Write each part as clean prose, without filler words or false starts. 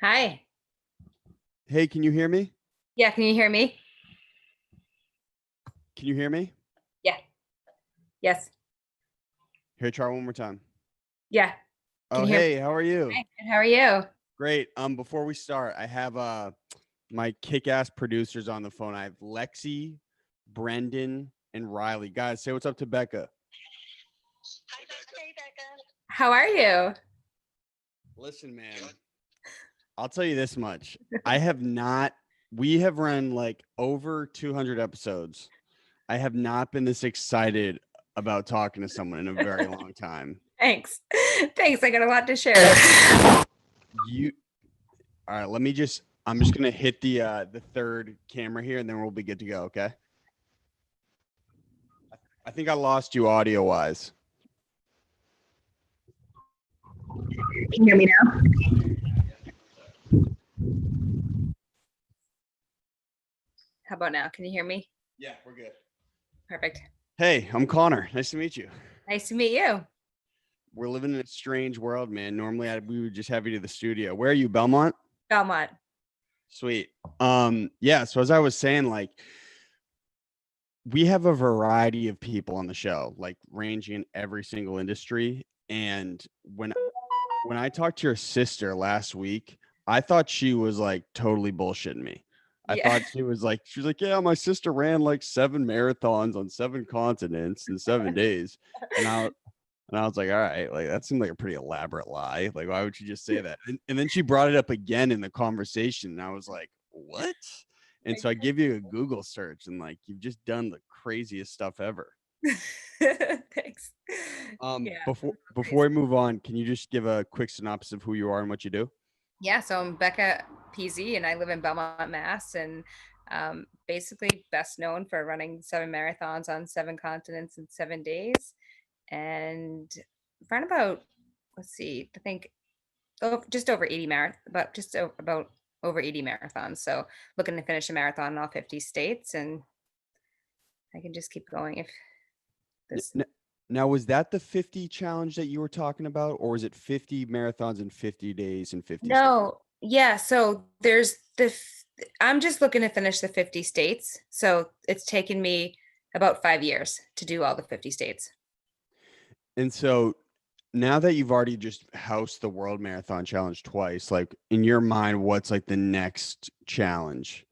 Hi. Hey, can you hear me? Yeah, can you hear me? Can you hear me? Yeah. Yes. Here, try one more time. Yeah. Can Oh, you hear me? hey, how are you? Hi. Good. How are you? Great. Before we start, I have my kick-ass producers on the phone. I have Lexi, Brendan, and Riley. Guys, say what's up to Becca. Hi, Becca. Hey, Becca. How are you? Listen, man, I'll tell you this much. We have run like over 200 episodes. I have not been this excited about talking to someone in a very long time. Thanks. Thanks. I got a lot to share. You All right, I'm just gonna hit the third camera here and then we'll be good to go, okay? I think I lost you audio wise. Can you hear me now? How about now? Can you hear me? Yeah, we're good. Perfect. Hey, I'm Connor. Nice to meet you. Nice to meet you. We're living in a strange world, man. Normally we would just have you to the studio. Where are you, Belmont? Belmont. Sweet. Yeah, so as I was saying, like we have a variety of people on the show, like ranging in every single industry. And when I talked to your sister last week, I thought she was like totally bullshitting me. I Yeah. thought she was like, yeah, my sister ran like 7 marathons on 7 continents in 7 days. And I was like, all right, like that seemed like a pretty elaborate lie. Like, why would you just say that? And then she brought it up again in the conversation. And I was like, what? And so I give you a Google search and like you've just done the craziest stuff ever. Thanks. Yeah. Before we move on, can you just give a quick synopsis of who you are and what you do? Yeah. So I'm Becca Pizzi and I live in Belmont, Mass. And basically best known for running 7 marathons on 7 continents in 7 days. And run about, let's see, I think just over 80 about over 80 marathons. So looking to finish a marathon in all 50 states, and I can just keep going if this. Now, was that the 50 challenge that you were talking about, or was it 50 marathons in 50 days in 50 states? No, yeah. So there's I'm just looking to finish the 50 states. So it's taken me about 5 years to do all the 50 states. And so now that you've already just housed the World Marathon Challenge twice, like in your mind, what's like the next challenge?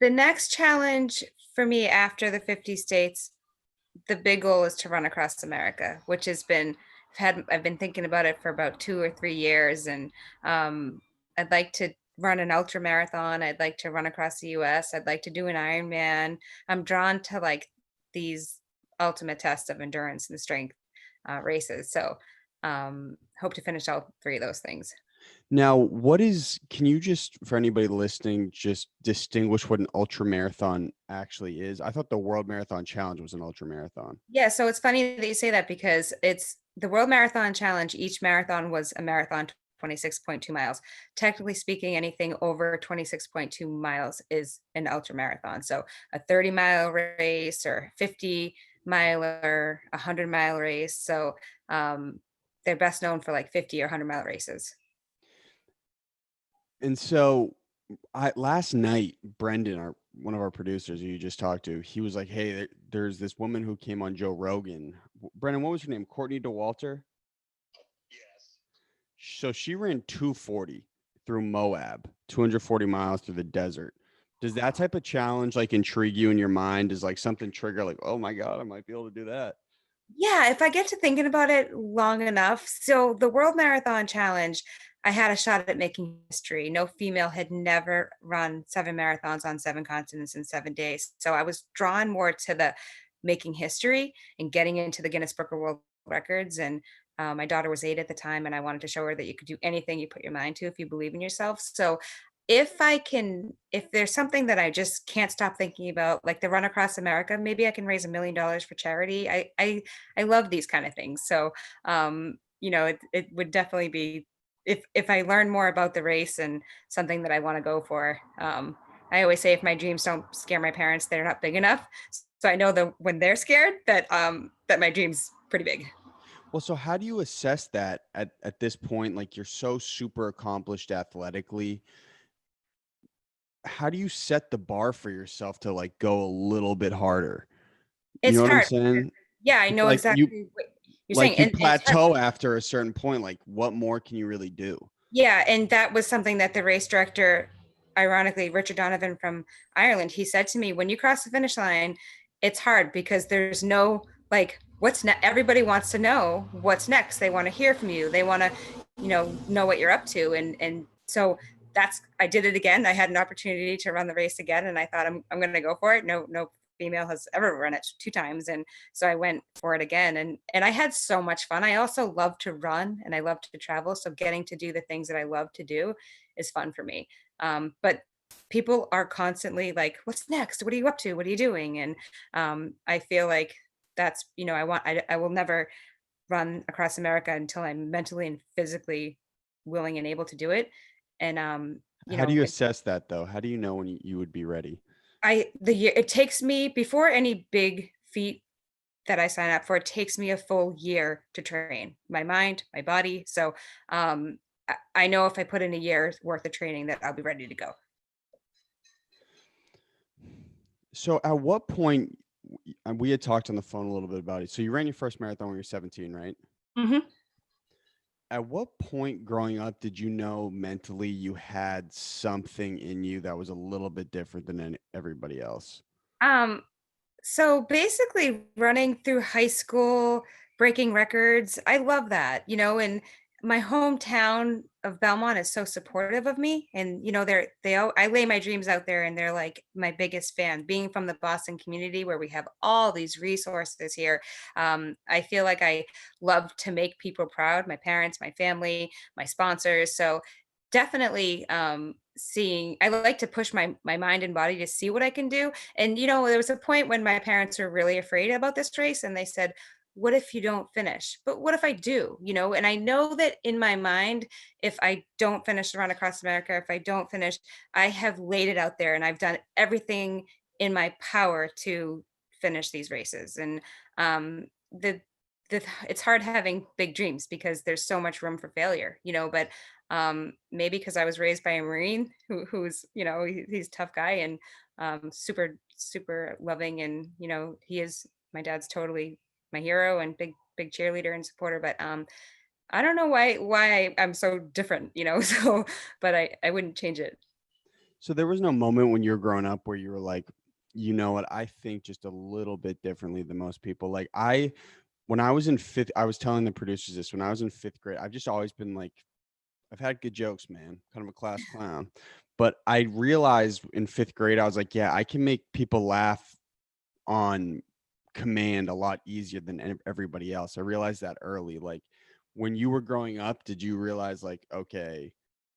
The next challenge for me after the 50 states, the big goal is to run across America, which I've been thinking about it for about 2 or 3 years, and I'd like to run an ultra marathon. I'd like to run across the U.S. I'd like to do an Ironman. I'm drawn to like these ultimate tests of endurance and strength races. So hope to finish all three of those things. Now, can you just, for anybody listening, just distinguish what an ultra marathon actually is? I thought the World Marathon Challenge was an ultra marathon. Yeah, so it's funny that you say that because it's the World Marathon Challenge. Each marathon was a marathon, 26.2 miles. Technically speaking, anything over 26.2 miles is an ultra marathon. So a 30-mile race or 50-mile, 100-mile race. So they're best known for like 50 or 100-mile races. And so last night, Brendan, one of our producers who you just talked to, he was like, "Hey, there's this woman who came on Joe Rogan. Brendan, what was her name? Courtney DeWalter. Yes. So she ran 240 through Moab, 240 miles through the desert. Does that type of challenge like intrigue you in your mind? Is like something trigger like, oh my god, I might be able to do that? Yeah, if I get to thinking about it long enough. So the World Marathon Challenge, I had a shot at making history. No female had never run 7 marathons on 7 continents in 7 days. So I was drawn more to the making history and getting into the Guinness Book of World Records. And my daughter was 8 at the time, and I wanted to show her that you could do anything you put your mind to if you believe in yourself. So if there's something that I just can't stop thinking about, like the Run Across America, maybe I can raise $1 million for charity. I love these kind of things. So, it would definitely be if I learn more about the race and something that I want to go for. I always say if my dreams don't scare my parents, they're not big enough. So I know that when they're scared, that my dream's pretty big. Well, so how do you assess that at this point? Like you're so super accomplished athletically. How do you set the bar for yourself to like go a little bit harder? You It's know what I'm hard. saying? Yeah, I It's know like exactly what you're saying. like you And it's hard. plateau after a certain point. Like what more can you really do? Yeah, and that was something that the race director, ironically, Richard Donovan from Ireland, he said to me, when you cross the finish line, it's hard because there's no like what's next. Everybody wants to know what's next. They want to hear from you. They want to, know what you're up to. And so that's I did it again. I had an opportunity to run the race again, and I thought I'm going to go for it. No female has ever run it 2 times, and so I went for it again, and I had so much fun. I also love to run and I love to travel, so getting to do the things that I love to do is fun for me. But people are constantly like, "What's next? What are you up to? What are you doing?" And I feel like that's I will never run across America until I'm mentally and physically willing and able to do it. And How do you assess that though? How do you know when you would be ready? the year it takes me before any big feat that I sign up for, it takes me a full year to train my mind, my body. So I know if I put in a year's worth of training that I'll be ready to go. So at what point we had talked on the phone a little bit about it. So you ran your first marathon when you were 17, right? Hmm. At what point growing up did you know mentally you had something in you that was a little bit different than everybody else? Um, So basically, running through high school, breaking records, I love that, and my hometown of Belmont is so supportive of me. And, I lay my dreams out there and they're like my biggest fan. Being from the Boston community where we have all these resources here, I feel like I love to make people proud, my parents, my family, my sponsors. So definitely I like to push my mind and body to see what I can do. And there was a point when my parents were really afraid about this race and they said, "What if you don't finish? But what if I do?" And I know that in my mind, if I don't finish the run across America, if I don't finish, I have laid it out there and I've done everything in my power to finish these races. And the it's hard having big dreams because there's so much room for failure, but maybe because I was raised by a Marine who's, he's a tough guy and super, super loving. And, my dad's totally my hero and big cheerleader and supporter. But I don't know I'm so different, so, but I wouldn't change it. So there was no moment when you were growing up where you were like, you know what, I think just a little bit differently than most people. Like when I was in fifth, I was telling the producers this when I was in fifth grade, I've just always been like, I've had good jokes, man, kind of a class clown. But I realized in fifth grade, I was like, yeah, I can make people laugh on command a lot easier than everybody else. I realized that early. Like when you were growing up, did you realize like, okay,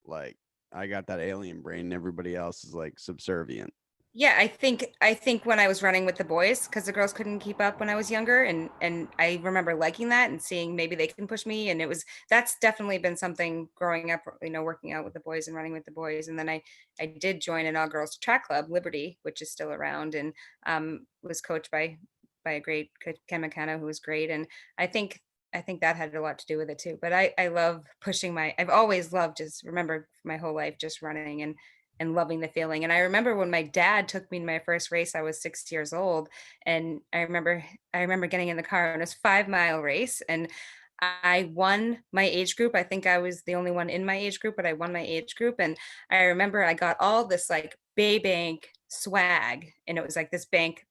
like I got that alien brain and everybody else is like subservient? Yeah, I think when I was running with the boys, because the girls couldn't keep up when I was younger, and I remember liking that and seeing maybe they can push me, and that's definitely been something growing up, working out with the boys and running with the boys. And then I did join an all girls track club, Liberty, which is still around, and was coached by a great Ken McKenna, who was great. And I think I think that had a lot to do with it too. But I love pushing I've always loved, just remember my whole life just running and loving the feeling. And I remember when my dad took me to my first race, I was 6 years old. And I remember getting in the car and it was 5 mile race. And I won my age group. I think I was the only one in my age group, but I won my age group. And I remember I got all this like Bay Bank swag. And it was like this bank,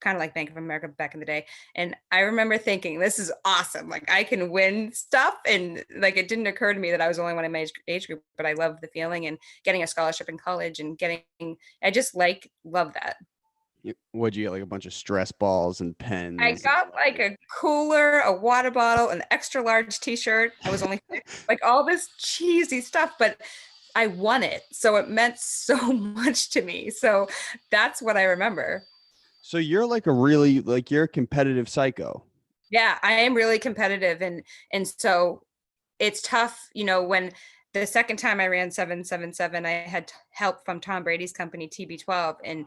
kind of like Bank of America back in the day. And I remember thinking, this is awesome. Like I can win stuff. And like it didn't occur to me that I was the only one in my age group, but I love the feeling and getting a scholarship in college and I just love that. What'd you get? Like a bunch of stress balls and I pens and got like a cooler, a water bottle, an extra large t-shirt. I was only like all this cheesy stuff, but I won it. So it meant so much to me. So that's what I remember. so you're like a really like you're a competitive psycho. Yeah, I am really competitive, and so it's tough, when the second time I ran 777, I had help from Tom Brady's company TB12, and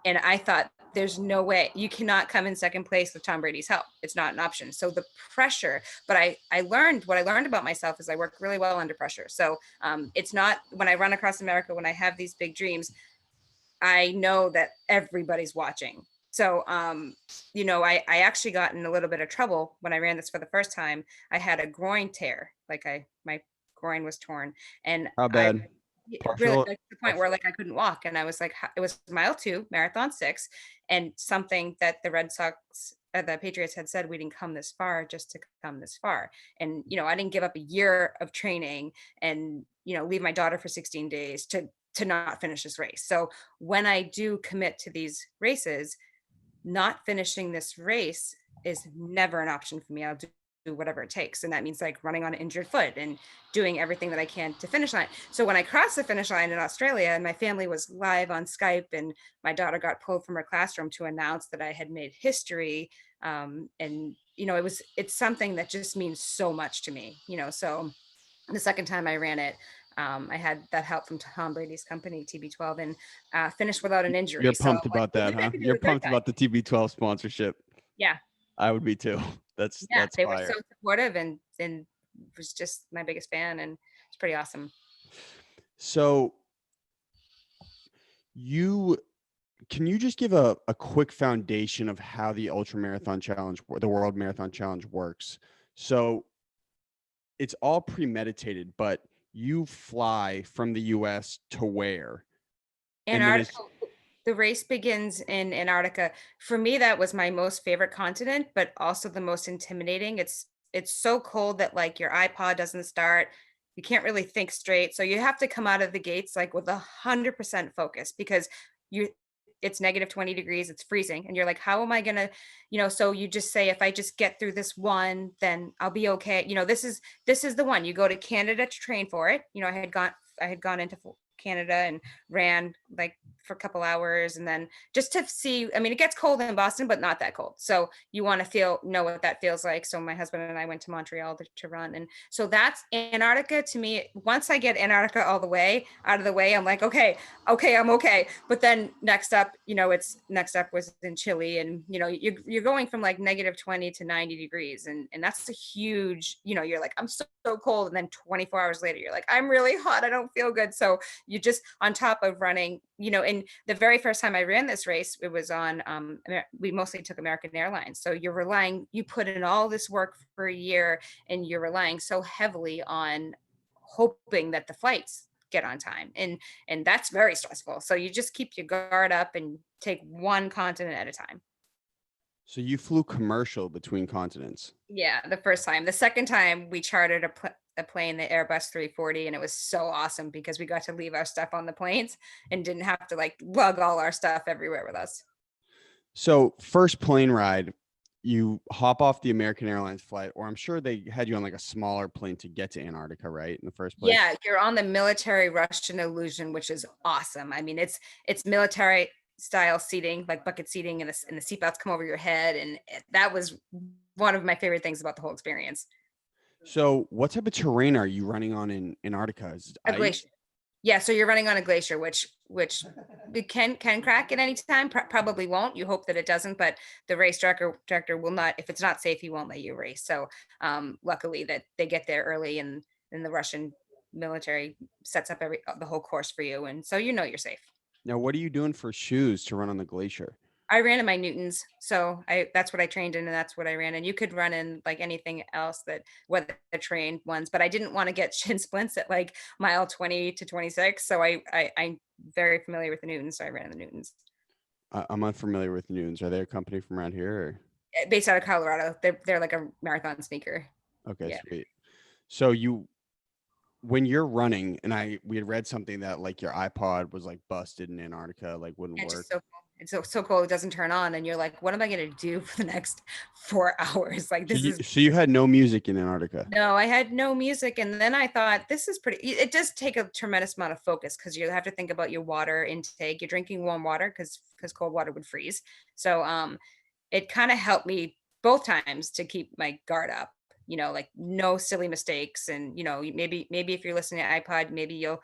And I thought, there's no way you cannot come in second place with Tom Brady's help. It's not an option. So the pressure, but I learned what I learned about myself is I work really well under pressure. So it's not when I run across America, when I have these big dreams, I know that everybody's watching. So, I actually got in a little bit of trouble when I ran this for the first time. I had a groin tear, my groin was torn, and How I bad? really Partial. like to the point where like I couldn't walk, and I was like, it was mile 2, marathon 6, and something that the Red Sox, the Patriots had said we didn't come this far just to come this far, and I didn't give up a year of training and leave my daughter for 16 days to not finish this race. So when I do commit to these races, not finishing this race is never an option for me. I'll do whatever it takes. And that means like running on an injured foot and doing everything that I can to finish line. So when I crossed the finish line in Australia and my family was live on Skype and my daughter got pulled from her classroom to announce that I had made history. And it's something that just means so much to me, so the second time I ran it, I had that help from Tom Brady's company, TB12, and finished without an You're injury. So I'm pumped like, about well, that, maybe I huh? could do You're it a third pumped time. about the TB12 sponsorship. Yeah, I would be too. yeah, That's they were so fire. supportive and was just my biggest fan, and it's pretty awesome. So you can you just give a quick foundation of how the ultra marathon challenge, the world marathon challenge works? So it's all premeditated, but you fly from the US to where? And then Antarctica, it's the race begins in Antarctica. For me, that was my most favorite continent, but also the most intimidating. It's so cold that like your iPod doesn't start. You can't really think straight. So you have to come out of the gates like with 100% focus because you it's negative 20 degrees, it's freezing. And you're like, how am I gonna, so you just say, if I just get through this one, then I'll be okay. This is the one. You go to Canada to train for it. I had gone into Canada and ran like for a couple hours and then just to see, I mean, it gets cold in Boston but not that cold, so you want to know what that feels like. So my husband and I went to Montreal to run, and so that's Antarctica to me. Once I get Antarctica all the way out of the way, I'm like, okay, I'm okay. But then next up, it's next up was in Chile, and you're going from like negative 20 to 90 degrees, and that's a huge, you're like, I'm so cold, and then 24 hours later you're like, I'm really hot, I don't feel good. So you just on top of running, and the very first time I ran this race, it was on we mostly took American Airlines. So you put in all this work for a year and you're relying so heavily on hoping that the flights get on time, and that's very stressful. So you just keep your guard up and take one continent at a time. so you flew commercial between continents. Yeah, the first time. The second time we chartered a plane, the Airbus 340, and it was so awesome because we got to leave our stuff on the planes and didn't have to like lug all our stuff everywhere with us. So first plane ride, you hop off the American Airlines flight, or I'm sure they had you on like a smaller plane to get to Antarctica, right? In the first place. Yeah, you're on the military Russian illusion, which is awesome. I mean, it's military style seating, like bucket seating, and the seatbelts come over your head, and that was one of my favorite things about the whole experience. So what type of terrain are you running on in Antarctica? Is it A ice? glacier. Yeah, so you're running on a glacier, which it can crack at any time. Probably won't. You hope that it doesn't, but the race director will not. If it's not safe, he won't let you race. So luckily that they get there early, and the Russian military sets up the whole course for you, and so you're safe. Now, what are you doing for shoes to run on the glacier? I ran in my Newtons, so that's what I trained in, and that's what I ran in. You could run in like anything else that whether the trained ones, but I didn't want to get shin splints at like mile 20 to 26. So I'm very familiar with the Newtons, so I ran in the Newtons. I'm unfamiliar with Nunes. Are they a company from around here? Based out of Colorado. They're like a marathon sneaker. Or? Okay, Yeah. sweet. So when you're running, and we had read something that like your iPod was like busted in Antarctica, like wouldn't It's just work. so cool. It's so cool. It doesn't turn on, and you're like, what am I gonna do for the next 4 hours? Like So this you is so you had no music in Antarctica. No, I had no music, and then I thought, "This is pretty." It does take a tremendous amount of focus because you have to think about your water intake. You're drinking warm water because cold water would freeze. So, it kinda helped me both times to keep my guard up, like, no silly mistakes, and, maybe if you're listening to iPod, maybe you'll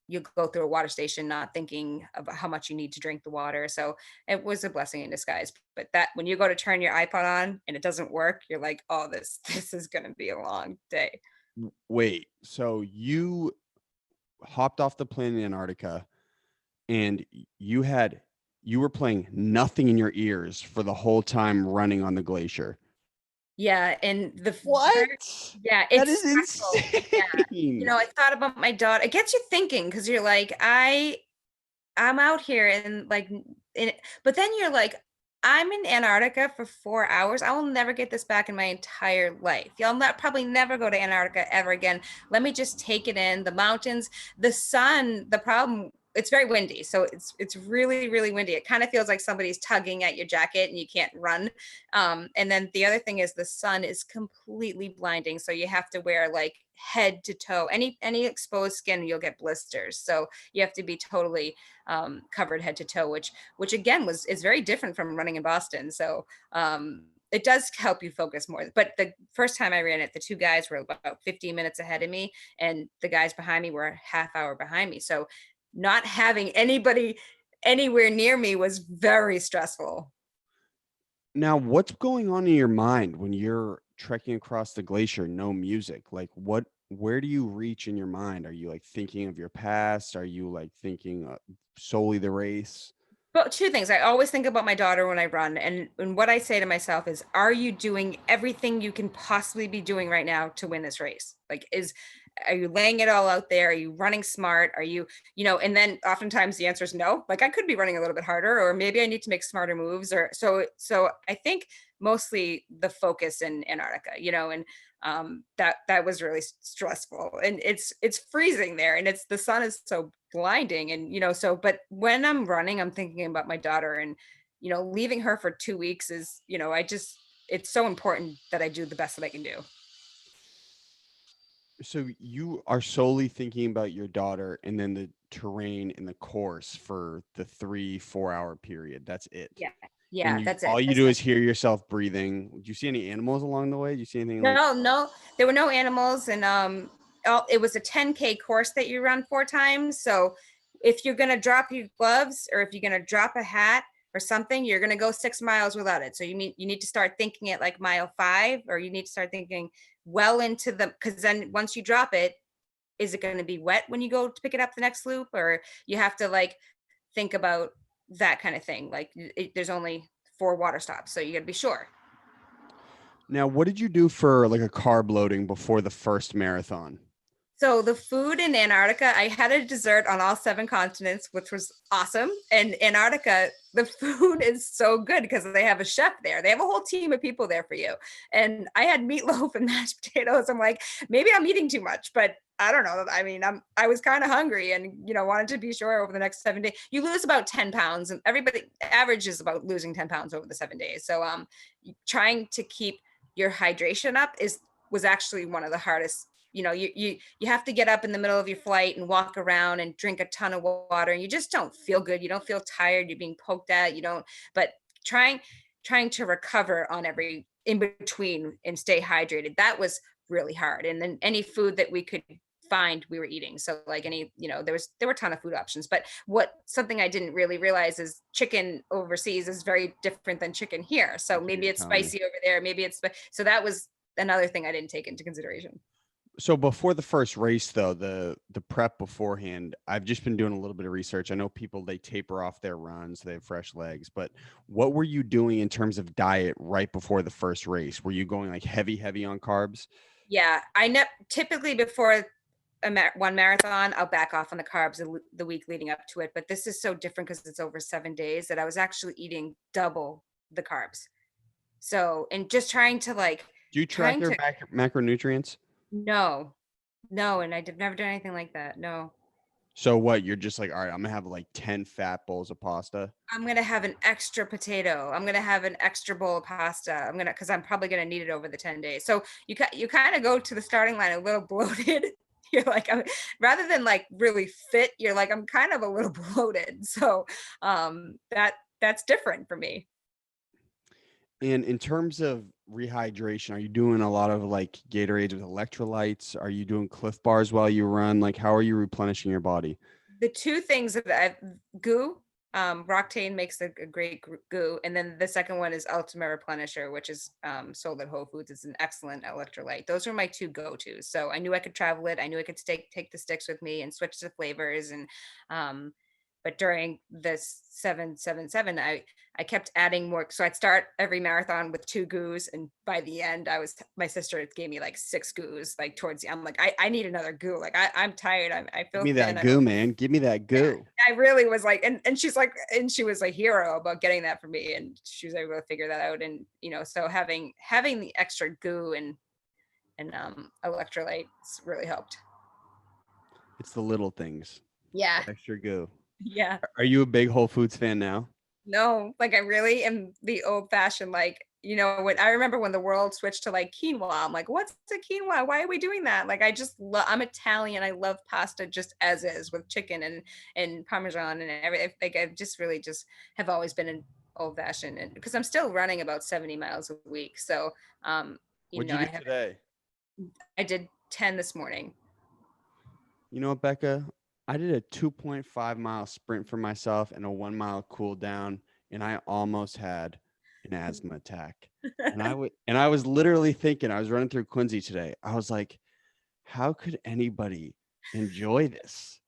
you go through a water station not thinking about how much you need to drink the water. So it was a blessing in disguise. But that when you go to turn your iPod on and it doesn't work, you're like, oh, this is gonna be a long day. Wait, so you hopped off the plane in Antarctica and you were playing nothing in your ears for the whole time running on the glacier. Yeah, and What? yeah, That it's is stressful. Yeah. insane. I thought about my daughter. It gets you thinking because you're like, I'm out here and like but then you're like, I'm in Antarctica for 4 hours. I will never get this back in my entire life. Y'all not probably never go to Antarctica ever again. Let me just take it in. The mountains, the sun, the problem, it's very windy. So it's really, really windy. It kind of feels like somebody's tugging at your jacket and you can't run. And then the other thing is the sun is completely blinding. So you have to wear like head to toe. Any exposed skin, you'll get blisters. So you have to be totally covered head to toe, which again is very different from running in Boston. So it does help you focus more. But the first time I ran it, the two guys were about 15 minutes ahead of me, and the guys behind me were a half hour behind me. So not having anybody anywhere near me was very stressful. Now, what's going on in your mind when you're trekking across the glacier, no music? Like where do you reach in your mind? Are you like thinking of your past? Are you like thinking solely the race? Well, two things. I always think about my daughter when I run, and what I say to myself is, are you doing everything you can possibly be doing right now to win this race? Like, are you laying it all out there? Are you running smart? Are you, and then oftentimes the answer is no. Like, I could be running a little bit harder, or maybe I need to make smarter moves, or so I think mostly the focus in Antarctica, and that was really stressful, and it's freezing there, and the sun is so blinding, and so but when I'm running, I'm thinking about my daughter, and leaving her for 2 weeks is, it's so important that I do the best that I can do. So you are solely thinking about your daughter and then the terrain and the course for the 3-4 hour period. That's it. Yeah, And yeah, you that's it. all you do is hear yourself breathing. Do you see any animals along the way? Do you see anything like No, there were no animals, and it was a 10K course that you run 4 times. So if you're gonna drop your gloves, or if you're gonna drop a hat or something, you're gonna go 6 miles without it. So you need to start thinking at like mile 5, or you need to start thinking well into because then once you drop it, is it going to be wet when you go to pick it up the next loop, or you have to like think about that kind of thing. Like there's only 4 water stops, so you got to be sure. now, what did you do for like a carb loading before the first marathon? So the food in Antarctica, I had a dessert on all 7 continents, which was awesome. And Antarctica, the food is so good because they have a chef there. They have a whole team of people there for you. And I had meatloaf and mashed potatoes. I'm like, maybe I'm eating too much, but I don't know. I mean, I was kind of hungry, and wanted to be sure over the next 7 days. You lose about 10 pounds, and everybody average is about losing 10 pounds over the 7 days. So trying to keep your hydration up was actually one of the hardest. You have to get up in the middle of your flight and walk around and drink a ton of water, and you just don't feel good. You don't feel tired. You're being poked at. You don't. But trying to recover on every in between and stay hydrated, that was really hard. And then any food that we could find, we were eating. So like there were a ton of food options. But something I didn't really realize is chicken overseas is very different than chicken here. So That's what maybe you're it's telling me. spicy over there. Maybe it's so that was another thing I didn't take into consideration. So before the first race, though, the prep beforehand, I've just been doing a little bit of research. I know people, they taper off their runs, they have fresh legs, but what were you doing in terms of diet right before the first race? Were you going like heavy on carbs? Yeah, typically before one marathon, I'll back off on the carbs the week leading up to it. But this is so different because it's over 7 days that I was actually eating double the carbs. So, and just trying to Do you track your macronutrients? no, no, and I've never done anything like that. No. So what? You're just like, all right, I'm gonna have like 10 fat bowls of pasta. I'm gonna have an extra potato. I'm gonna have an extra bowl of pasta. Because I'm probably gonna need it over the 10 days. So you kind of go to the starting line a little bloated. You're like, rather than like really fit, you're like, I'm kind of a little bloated. So that's different for me. And in terms of rehydration, are you doing a lot of like Gatorades with electrolytes? Are you doing Cliff Bars while you run? Like, how are you replenishing your body? The two things that goo, Roctane makes a great goo, and then the second one is Ultimate Replenisher, which is sold at Whole Foods. It's an excellent electrolyte. Those are my two go-tos. So I knew I could travel it. I knew I could take the sticks with me and switch the flavors. And but during this 777, I kept adding more. So I'd start every marathon with two goos, and by the end, my sister gave me like six goos. Like towards the, I'm like, I need another goo. Like I'm tired. I Give feel me thin. that goo, man. Give me that goo. I really was like, and she's like, and she was a hero about getting that for me, and she was able to figure that out. And so having the extra goo and electrolytes really helped. It's the little things. Yeah, The extra goo. yeah. Are you a big Whole Foods fan now? No, like I really am the old fashioned, like, when I remember when the world switched to like quinoa, I'm like, what's a quinoa? Why are we doing that? Like, I just love, I'm Italian. I love pasta just as is with chicken and Parmesan and everything. Like, I just really just have always been an old fashioned, and because I'm still running about 70 miles a week. So, um, What'd you do today? I did 10 this morning. You know what, Becca? I did a 2.5 mile sprint for myself and a 1 mile cool down, and I almost had an asthma attack. And I was literally thinking, I was running through Quincy today. I was like, how could anybody enjoy this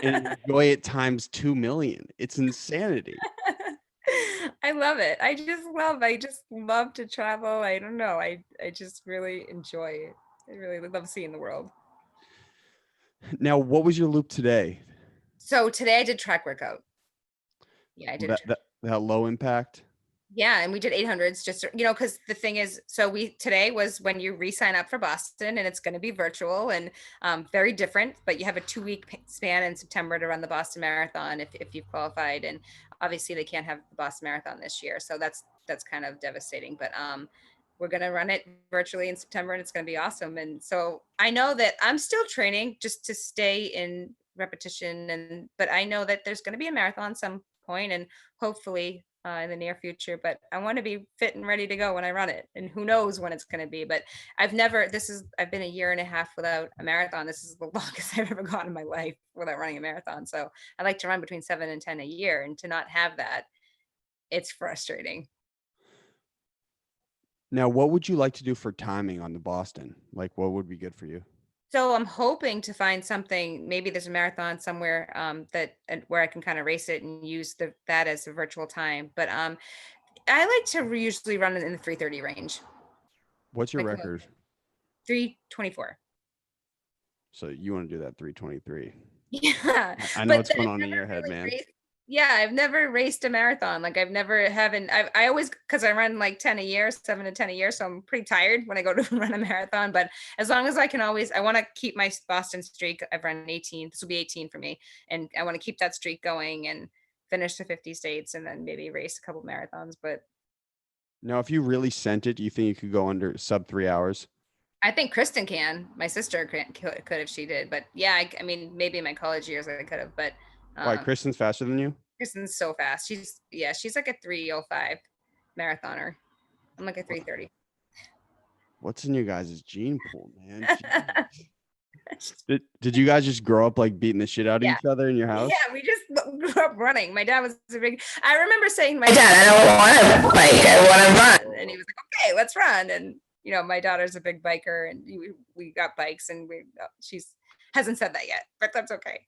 and enjoy it times 2 million? It's insanity. I just love to travel. I don't know. I just really enjoy it. I really love seeing the world. Now, what was your loop today? So today I did track workout. Yeah, I did. That low impact? Yeah, and we did 800s just, because the thing is, so today was when you re-sign up for Boston, and it's going to be virtual and very different, but you have a 2 week span in September to run the Boston Marathon if you've qualified. And obviously they can't have the Boston Marathon this year. So that's kind of devastating, but we're going to run it virtually in September, and it's going to be awesome. And so I know that I'm still training just to stay in repetition, but I know that there's going to be a marathon some point, and hopefully in the near future, but I want to be fit and ready to go when I run it. And who knows when it's going to be, but I've been a year and a half without a marathon. This is the longest I've ever gone in my life without running a marathon. So I like to run between 7 and 10 a year, and to not have that, it's frustrating. Now, what would you like to do for timing on the Boston? Like, what would be good for you? So I'm hoping to find something. Maybe there's a marathon somewhere where I can kind of race it and use that as a virtual time. But I like to usually run it in the 3:30 range, What's your like record? 3:24. So you want to do that 3:23? Yeah, I know but what's going I've on in never your head, really man. raced. Yeah, I've never raced a marathon. Like I've never haven't. I always, because I run like 10 a year, 7 to 10 a year, so I'm pretty tired when I go to run a marathon. But as long as I can I want to keep my Boston streak. I've run 18. This will be 18 for me, and I want to keep that streak going and finish the 50 states, and then maybe race a couple marathons. But Now, if you really sent it, do you think you could go under sub 3 hours? I think Kristen can. My sister could if she did. But yeah, I mean, maybe in my college years I could have. But Why? um, Kristen's faster than you? Kristen's so fast. She's like a 3:05 marathoner. I'm like a 3:30. What's in your guys' gene pool, man? Did you guys just grow up like beating the shit out of Yeah. each other in your house? Yeah, we just grew up running. My dad was I remember saying to my dad, I don't want to bike, I want to run. And he was like, okay, let's run. And, my daughter's a big biker, and we got bikes, and she's hasn't said that yet, but that's okay.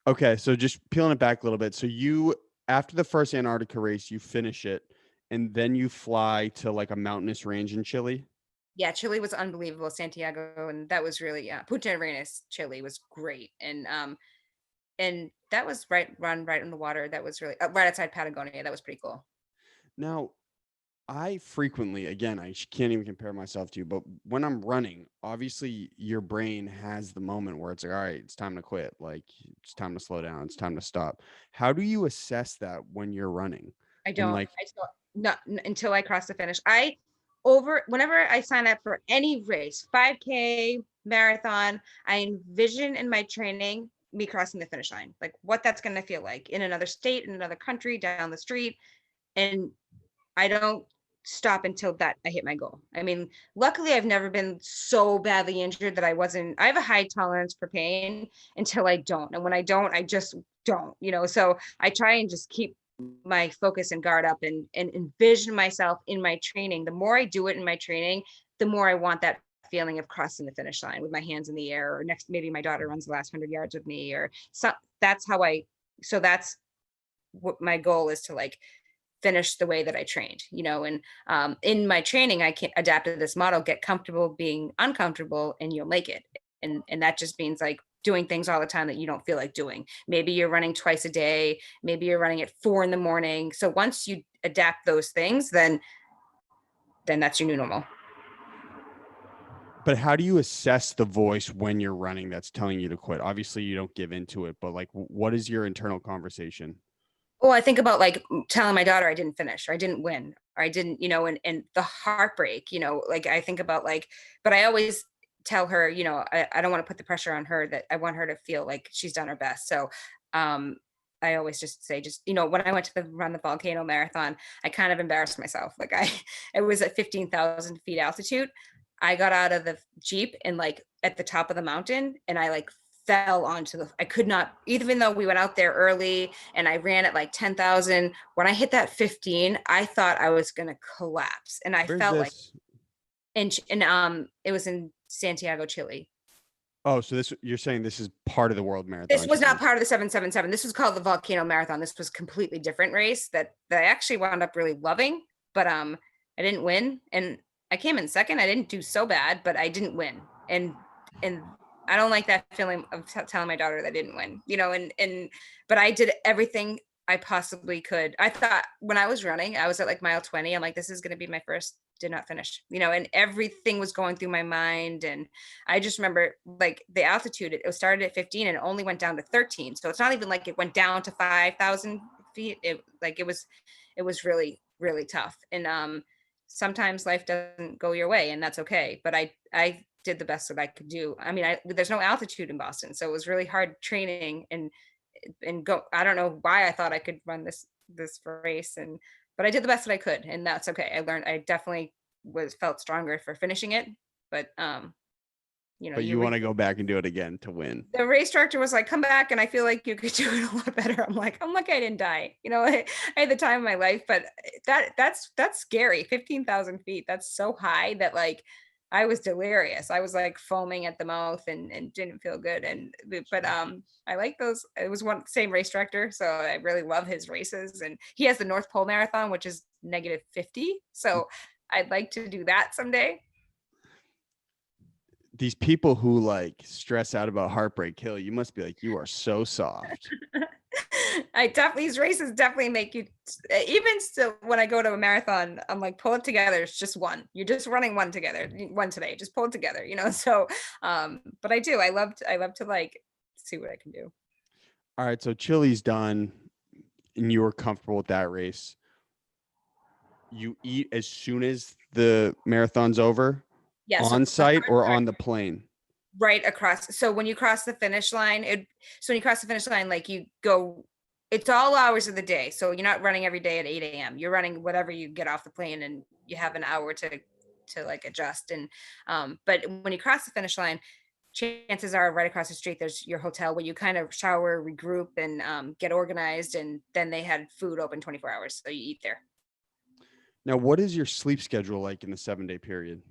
Okay, so just peeling it back a little bit. So you, after the first Antarctica race, you finish it, and then you fly to like a mountainous range in Chile. Yeah, Chile was unbelievable, Santiago, and that was really, Punta Arenas, Chile was great. And that was right on the water. That was really right outside Patagonia. That was pretty cool. Now, I frequently, again, can't even compare myself to you, but when I'm running, obviously your brain has the moment where it's like, all right, it's time to quit. Like, it's time to slow down. It's time to stop. How do you assess that when you're running? I And don't. like, I still not until I cross the finish. Whenever I sign up for any race, 5K, marathon, I envision in my training me crossing the finish line, like what that's going to feel like in another state, in another country, down the street, and I don't stop until that I hit my goal. I mean, luckily I've never been so badly injured that I have a high tolerance for pain until I don't. And when I don't, I just don't, so I try and just keep my focus and guard up and envision myself in my training. The more I do it in my training, the more I want that feeling of crossing the finish line with my hands in the air, or next, maybe my daughter runs the last 100 yards with me, or so. That's what my goal is, to like finish the way that I trained, and in my training, I can adapt to this model, get comfortable being uncomfortable, and you'll make it. And that just means like doing things all the time that you don't feel like doing. Maybe you're running twice a day, maybe you're running at 4 a.m. So once you adapt those things, then that's your new normal. But how do you assess the voice when you're running that's telling you to quit? Obviously, you don't give into it, but like, what is your internal conversation? Oh, I think about like telling my daughter I didn't finish, or I didn't win, or I didn't, and the heartbreak, like I think about like, but I always tell her, I don't want to put the pressure on her, that I want her to feel like she's done her best. So I always just say, when I went to run the volcano marathon, I kind of embarrassed myself. Like it was at 15,000 feet altitude. I got out of the Jeep and like at the top of the mountain, and I like fell onto I could not, even though we went out there early and I ran at like 10,000, when I hit that 15, I thought I was going to collapse. And I Where's felt like, this? it was in Santiago, Chile. Oh, so you're saying this is part of the World This Marathon was not Challenge. part of the 777. This was called the Volcano Marathon. This was a completely different race that I actually wound up really loving, but I didn't win. And I came in second. I didn't do so bad, but I didn't win. And I don't like that feeling of telling my daughter that I didn't win, but I did everything I possibly could. I thought when I was running, I was at like mile 20. I'm like, this is going to be my first, did not finish, and everything was going through my mind. And I just remember like the altitude, it started at 15 and it only went down to 13. So it's not even like it went down to 5,000 feet. It was really, really tough. And sometimes life doesn't go your way, and that's okay. But I did the best that I could do. I mean, there's no altitude in Boston, so it was really hard training and go. I don't know why I thought I could run this race, but I did the best that I could, and that's okay. I definitely felt stronger for finishing it, but But you want to go back and do it again to win. the race director was like, come back and I feel like you could do it a lot better. I'm lucky I didn't die. I had the time of my life, but that's scary. 15,000 feet. That's so high that like I was delirious. I was like foaming at the mouth and didn't feel good. But I like those. It was one same race director. So I really love his races. And he has the North Pole Marathon, which is -50. So I'd like to do that someday. These people who like stress out about Heartbreak Hill, you must be like, you are so soft. These races definitely make you, even still when I go to a marathon, I'm like, pull it together. It's just one. You're just running one together, one today. Just pull it together, So, but I love to like see what I can do. All right, so Chile's done, and you were comfortable with that race. You eat as soon as the marathon's over, on site or on the plane? Right across. So when you cross the finish line, like you go, it's all hours of the day. So you're not running every day at 8 a.m. You're running whatever you get off the plane, and you have an hour to like adjust. And but when you cross the finish line, chances are right across the street there's your hotel where you kind of shower, regroup, and get organized. And then they had food open 24 hours, so you eat there. Now, what is your sleep schedule like in the 7-day period?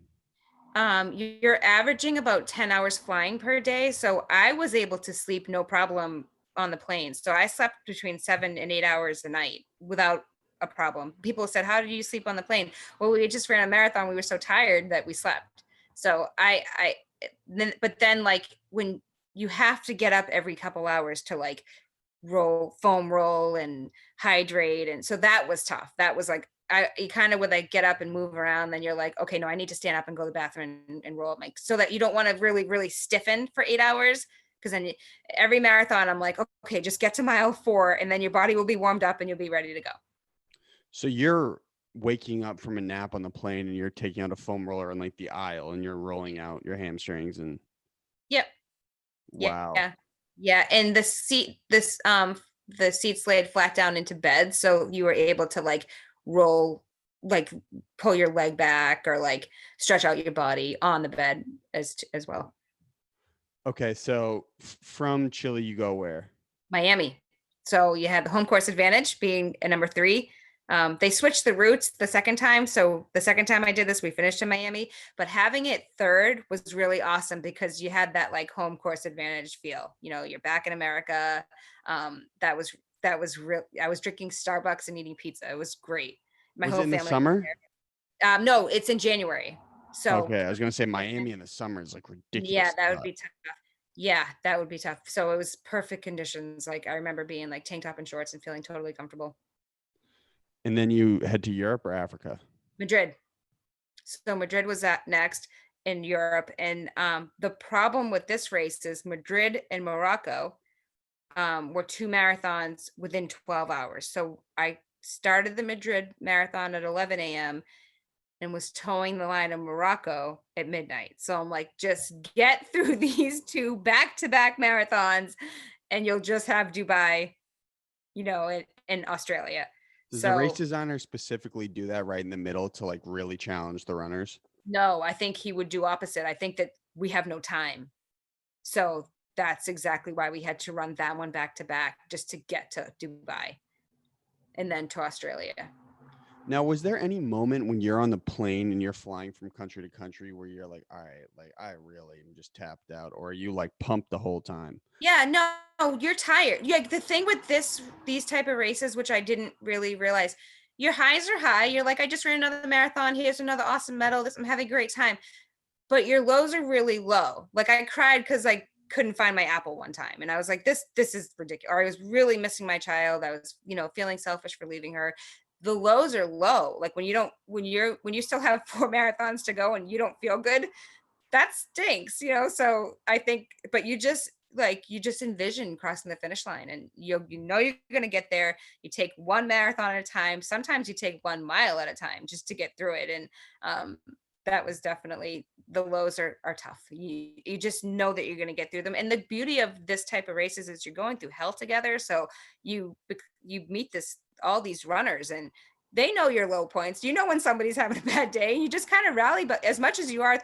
You're averaging about 10 hours flying per day. So I was able to sleep no problem on the plane. So I slept between 7 and 8 hours a night without a problem. People said, how did you sleep on the plane? Well, we just ran a marathon. We were so tired that we slept. So but then like when you have to get up every couple hours to like foam roll and hydrate. And so that was tough. That was like, you kind of would like get up and move around, then you're like, okay, no, I need to stand up and go to the bathroom and roll up so that you don't want to really, really stiffen for 8 hours. Cause then every marathon, I'm like, okay, just get to mile 4 and then your body will be warmed up and you'll be ready to go. So you're waking up from a nap on the plane and you're taking out a foam roller in like the aisle and you're rolling out your hamstrings and. Yep. Wow. Yeah. And the seats laid flat down into bed. So you were able to like roll like pull your leg back or like stretch out your body on the bed as well. Okay, so from Chile, you go where? Miami. So you had the home course advantage being a number three. They switched the routes the second time. So the second time I did this, we finished in Miami, but having it third was really awesome because you had that like home course advantage feel. You know, you're back in America. That was real. I was drinking Starbucks and eating pizza. It was great. My Was it whole in the family was summer? there. No, it's in January. So Okay, I was gonna say Miami in the summer is like yeah, ridiculous. that would be tough. Yeah, that would be tough. So it was perfect conditions. Like I remember being like tank top and shorts and feeling totally comfortable. And then you head to Europe or Africa? Madrid. So Madrid was at next in Europe. And the problem with this race is Madrid and Morocco were two marathons within 12 hours. So I started the Madrid marathon at 11 a.m. and was towing the line of Morocco at midnight. So I'm like, just get through these two back-to-back marathons and you'll just have Dubai, in Australia. Does the race So designer specifically do that right in the middle to like really challenge the runners? no, I think he would do opposite. I think that we have no time. So that's exactly why we had to run that one back to back just to get to Dubai and then to Australia. Now, was there any moment when you're on the plane and you're flying from country to country where you're like, all right, like I really am just tapped out, or are you like pumped the whole time? Yeah, no, you're tired. Yeah, the thing with these type of races, which I didn't really realize, your highs are high. You're like, I just ran another marathon. Here's another awesome medal. I'm having a great time. But your lows are really low. Like I cried because I couldn't find my apple one time. And I was like, this is ridiculous. Or I was really missing my child. I was, feeling selfish for leaving her. The lows are low. Like when you still have 4 marathons to go and you don't feel good, that stinks. So I think, but you just envision crossing the finish line and you're going to get there. You take one marathon at a time. Sometimes you take 1 mile at a time just to get through it. And that was definitely, the lows are tough. You just know that you're going to get through them. And the beauty of this type of races is you're going through hell together. So you meet all these runners and they know your low points. You know when somebody's having a bad day. You just kind of rally, but as much as you are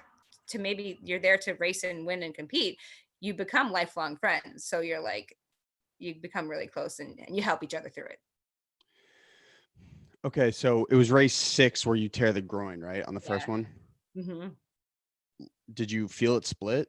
to maybe you're there to race and win and compete, you become lifelong friends. So you become really close and you help each other through it. Okay, so it was race 6 where you tear the groin, right? On the first Yeah. one. Mm-hmm. Did you feel it split?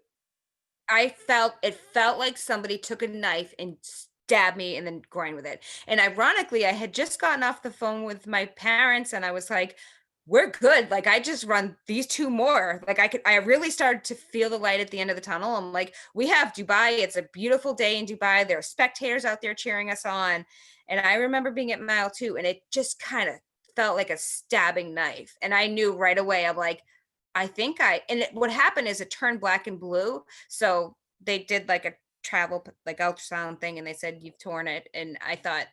It felt like somebody took a knife and stabbed me in the groin with it. And ironically, I had just gotten off the phone with my parents and I was like, we're good. Like I just run these 2 more. Like I really started to feel the light at the end of the tunnel. I'm like, we have Dubai. It's a beautiful day in Dubai. There are spectators out there cheering us on. And I remember being at mile 2 and it just kind of felt like a stabbing knife. And I knew right away, I'm like, what happened is it turned black and blue. So they did like a travel, like ultrasound thing. And they said, you've torn it. And I thought,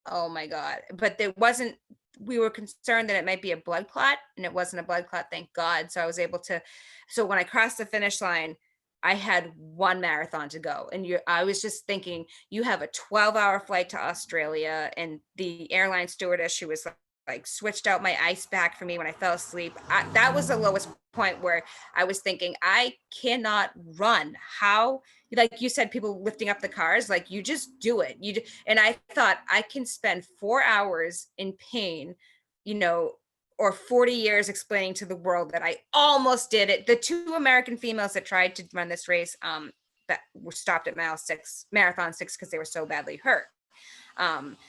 oh my God, but there wasn't, we were concerned that it might be a blood clot and it wasn't a blood clot. Thank God. So I was able to, so when I crossed the finish line, I had 1 marathon to go. And I was just thinking, you have a 12-hour flight to Australia and the airline stewardess, she was like switched out my ice pack for me when I fell asleep. That was the lowest point where I was thinking, I cannot run. How, like you said, people lifting up the cars, like you just do it. And I thought I can spend 4 hours in pain, or 40 years explaining to the world that I almost did it. The 2 American females that tried to run this race, that were stopped at marathon 6, because they were so badly hurt.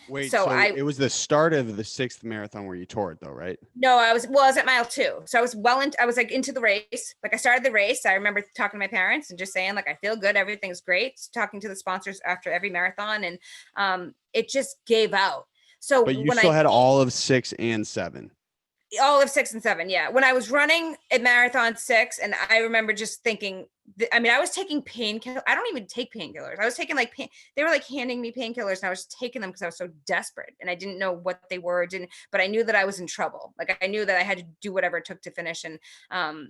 Wait, So so it was the start of the 6th marathon where you tore it though, right? No, I was at mile 2. So I was like into the race. Like I started the race. I remember talking to my parents and just saying like, I feel good. Everything's great. Talking to the sponsors after every marathon. And it just gave out. So But you when still had all of 6 and 7. all of 6 and 7, yeah. When I was running at marathon 6, and I remember just thinking, I was taking painkillers. I don't even take painkillers. I was taking like they were like handing me painkillers, and I was taking them because I was so desperate, and I didn't know what they were. But I knew that I was in trouble. Like I knew that I had to do whatever it took to finish. And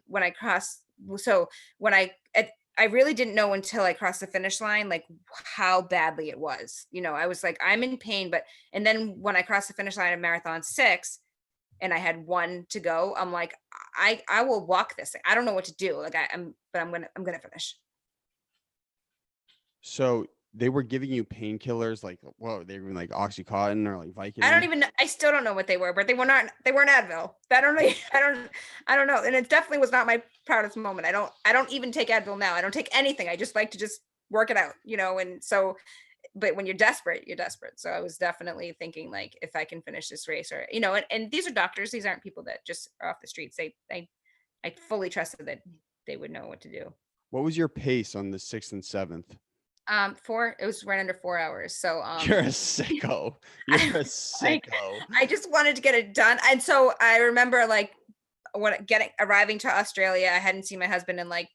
when I crossed, so when I really didn't know until I crossed the finish line, like how badly it was. I was like, I'm in pain, and then when I crossed the finish line of marathon 6. and I had one to go, I'm like, I will walk this thing. I don't know what to do. Like but I'm gonna finish. So they were giving you painkillers, like what? They were like Oxycontin or like I don't Vicodin. even I still don't know what they were, but they weren't Advil. I don't know. I don't know. And it definitely was not my proudest moment. I don't even take Advil now. I don't take anything. I just like to just work it out, and so but when you're desperate, you're desperate. So I was definitely thinking like if I can finish this race or and these are doctors, these aren't people that just are off the streets. I fully trusted that they would know what to do. What was your pace on the 6th and 7th? It was right under 4 hours. So You're a sicko. You're I a like sicko. I just wanted to get it done. And so I remember like arriving to Australia, I hadn't seen my husband in like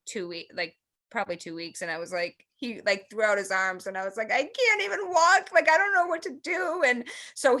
2 weeks, like probably 2 weeks. And I was like, he like threw out his arms and I was like, I can't even walk. Like, I don't know what to do. And so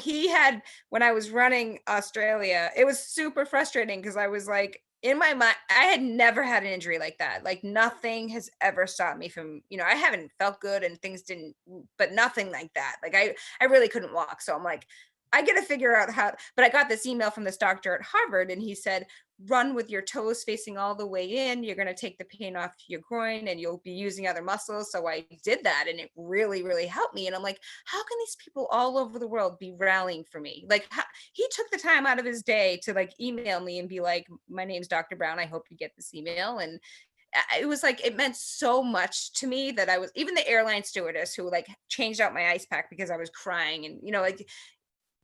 when I was running Australia, it was super frustrating because I was like, in my mind, I had never had an injury like that. Like nothing has ever stopped me from, I haven't felt good and things didn't, but nothing like that. Like I really couldn't walk. So I'm like, I got to figure out how, but I got this email from this doctor at Harvard and he said, run with your toes facing all the way in. You're going to take the pain off your groin and you'll be using other muscles. So I did that and it really, really helped me. And I'm like, how can these people all over the world be rallying for me? Like he took the time out of his day to like email me and be like, my name's Dr. Brown. I hope you get this email. And it was like, it meant so much to me that I was, even the airline stewardess who like changed out my ice pack because I was crying and, like,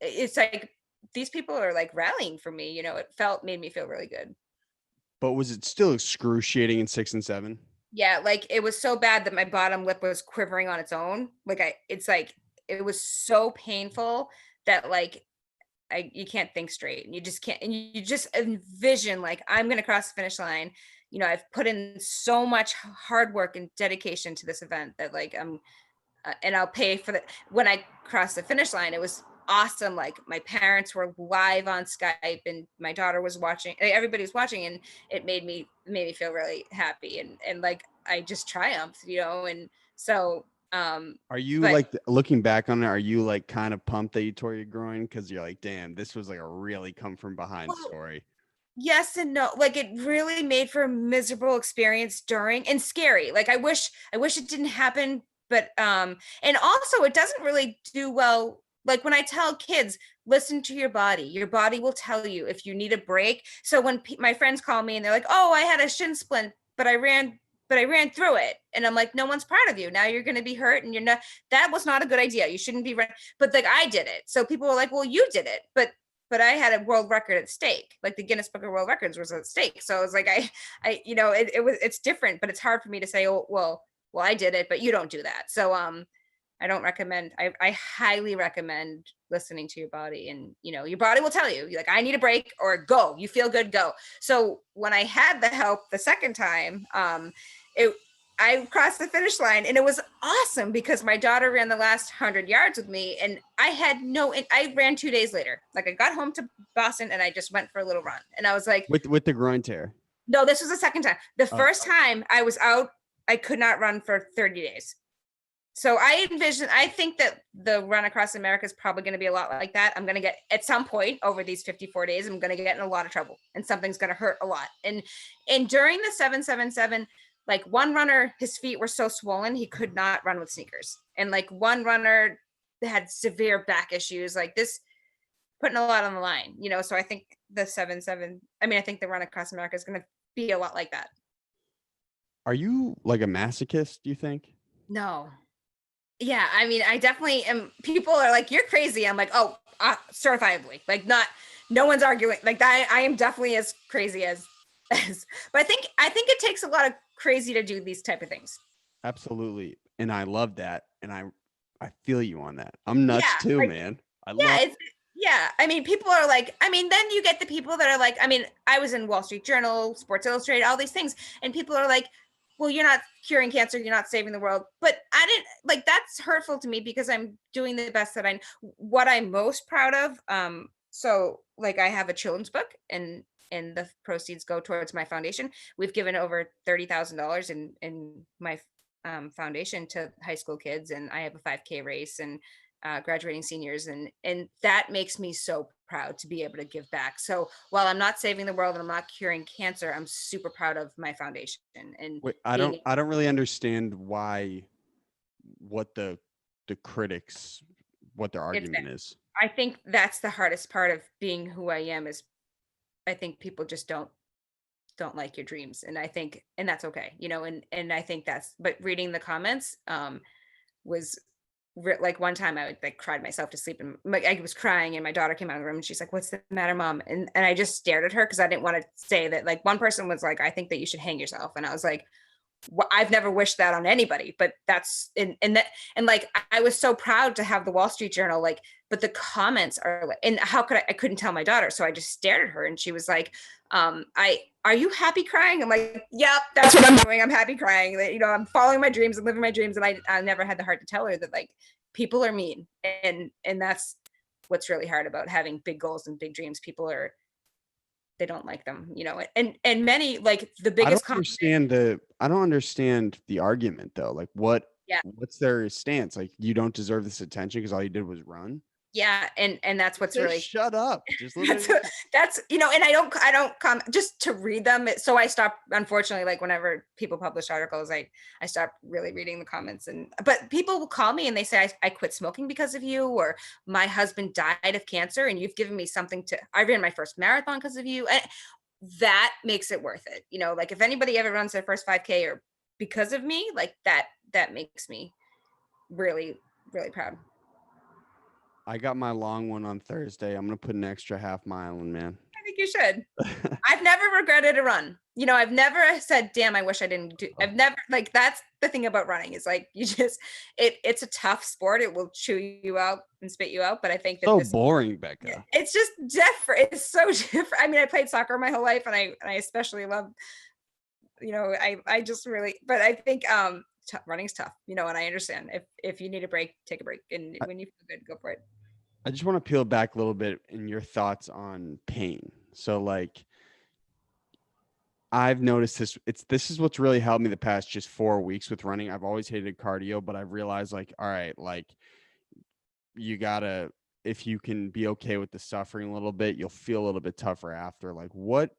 it's like these people are like rallying for me. Made me feel really good. But was it still excruciating in 6 and 7? Yeah, like it was so bad that my bottom lip was quivering on its own. It's like it was so painful that like you can't think straight and you just can't, and you just envision like I'm gonna cross the finish line. I've put in so much hard work and dedication to this event that like and I'll pay for the when I crossed the finish line. It was awesome. Like my parents were live on Skype and my daughter was watching. Everybody was watching, and it made me feel really happy and like I just triumphed, and so Are you but like looking back on it? Are you like kind of pumped that you tore your groin because you're like, damn, this was like a really come from behind well, story? yes and no. Like it really made for a miserable experience during and scary. Like I wish it didn't happen, but and also it doesn't really do well. Like when I tell kids, listen to your body. Your body will tell you if you need a break. So when my friends call me and they're like, "Oh, I had a shin splint, but I ran through it." And I'm like, "No one's proud of you. Now you're going to be hurt and you're not that was not a good idea. You shouldn't be running." But like I did it. So people were like, "Well, you did it." But I had a world record at stake. Like the Guinness Book of World Records was at stake. So I was like, it's different, but it's hard for me to say, oh, well, I did it, but you don't do that. So, I don't recommend, I highly recommend listening to your body and, your body will tell you like, I need a break or go, you feel good, go. So when I had the help the second time, it, I crossed the finish line and it was awesome because my daughter ran the last 100 yards with me and I ran 2 days later. Like I got home to Boston and I just went for a little run and I was like, With the groin tear. no, this was the second time. The Oh. first time I was out, I could not run for 30 days. So I think that the run across America is probably going to be a lot like that. I'm going to get at some point over these 54 days, I'm going to get in a lot of trouble and something's going to hurt a lot. And during the 777, like one runner, his feet were so swollen, he could not run with sneakers. And like one runner had severe back issues like this, putting a lot on the line, so I think I think the run across America is going to be a lot like that. Are you like a masochist, do you think? No. Yeah, I mean, I definitely am. People are like, "You're crazy." I'm like, "Oh, certifiably." Like, no one's arguing. Like that, I am definitely as crazy as. But I think it takes a lot of crazy to do these type of things. Absolutely. And I love that. And I feel you on that. I'm nuts Yeah, too, like man. I yeah, love yeah. I mean, people are like, I mean, then you get the people that are like, I mean, I was in Wall Street Journal, Sports Illustrated, all these things, and people are like, well, you're not curing cancer, you're not saving the world. But I didn't like that's hurtful to me because I'm doing the best that what I'm most proud of. So like I have a children's book and the proceeds go towards my foundation. We've given over $30,000 in my foundation to high school kids, and I have a 5K race, and graduating seniors, and that makes me so proud to be able to give back. So while I'm not saving the world and I'm not curing cancer, I'm super proud of my foundation and Wait, being. I don't really understand what the critics, what their It's argument is. I think that's the hardest part of being who I am is I think people just don't like your dreams, and I think and that's okay, and I think that's but reading the comments was like one time I like cried myself to sleep and I was crying and my daughter came out of the room and she's like, "What's the matter, mom?" And I just stared at her because I didn't want to say that. Like one person was like, "I think that you should hang yourself," and I was like, I've never wished that on anybody, but that's and that and like I was so proud to have the Wall Street Journal, like, but the comments are like, and how could I couldn't tell my daughter, so I just stared at her and she was like, I are you happy crying? I'm like, yep, that's what I'm doing. I'm happy crying. That I'm following my dreams and living my dreams, and I never had the heart to tell her that like people are mean, and that's what's really hard about having big goals and big dreams. People are they don't like them, and many like the biggest compliment. I don't understand the argument though. Like Yeah. what's their stance? Like you don't deserve this attention because all you did was run? Yeah, and that's what's Just really shut up. Just that's literally that's and I don't come just to read them. So I stop unfortunately like whenever people publish articles, I stop really reading the comments but people will call me and they say I quit smoking because of you, or my husband died of cancer and you've given me something to I ran my first marathon because of you. And that makes it worth it. Like if anybody ever runs their first 5K or because of me, like that makes me really, really proud. I got my long one on Thursday. I'm gonna put an extra half mile in, man. I think you should. I've never regretted a run. I've never said, damn, I wish I didn't do. I've never like that's the thing about running is like you just it's a tough sport. It will chew you out and spit you out. But I think that So this boring, Becca. it's just different. It's so different. I mean, I played soccer my whole life and I especially love, I just really but I think running's tough, and I understand if you need a break, take a break. And I, when you feel good, go for it. I just want to peel back a little bit in your thoughts on pain. So like I've noticed this is what's really helped me the past just 4 weeks with running. I've always hated cardio, but I've realized like, all right, like you gotta if you can be okay with the suffering a little bit, you'll feel a little bit tougher after. Like what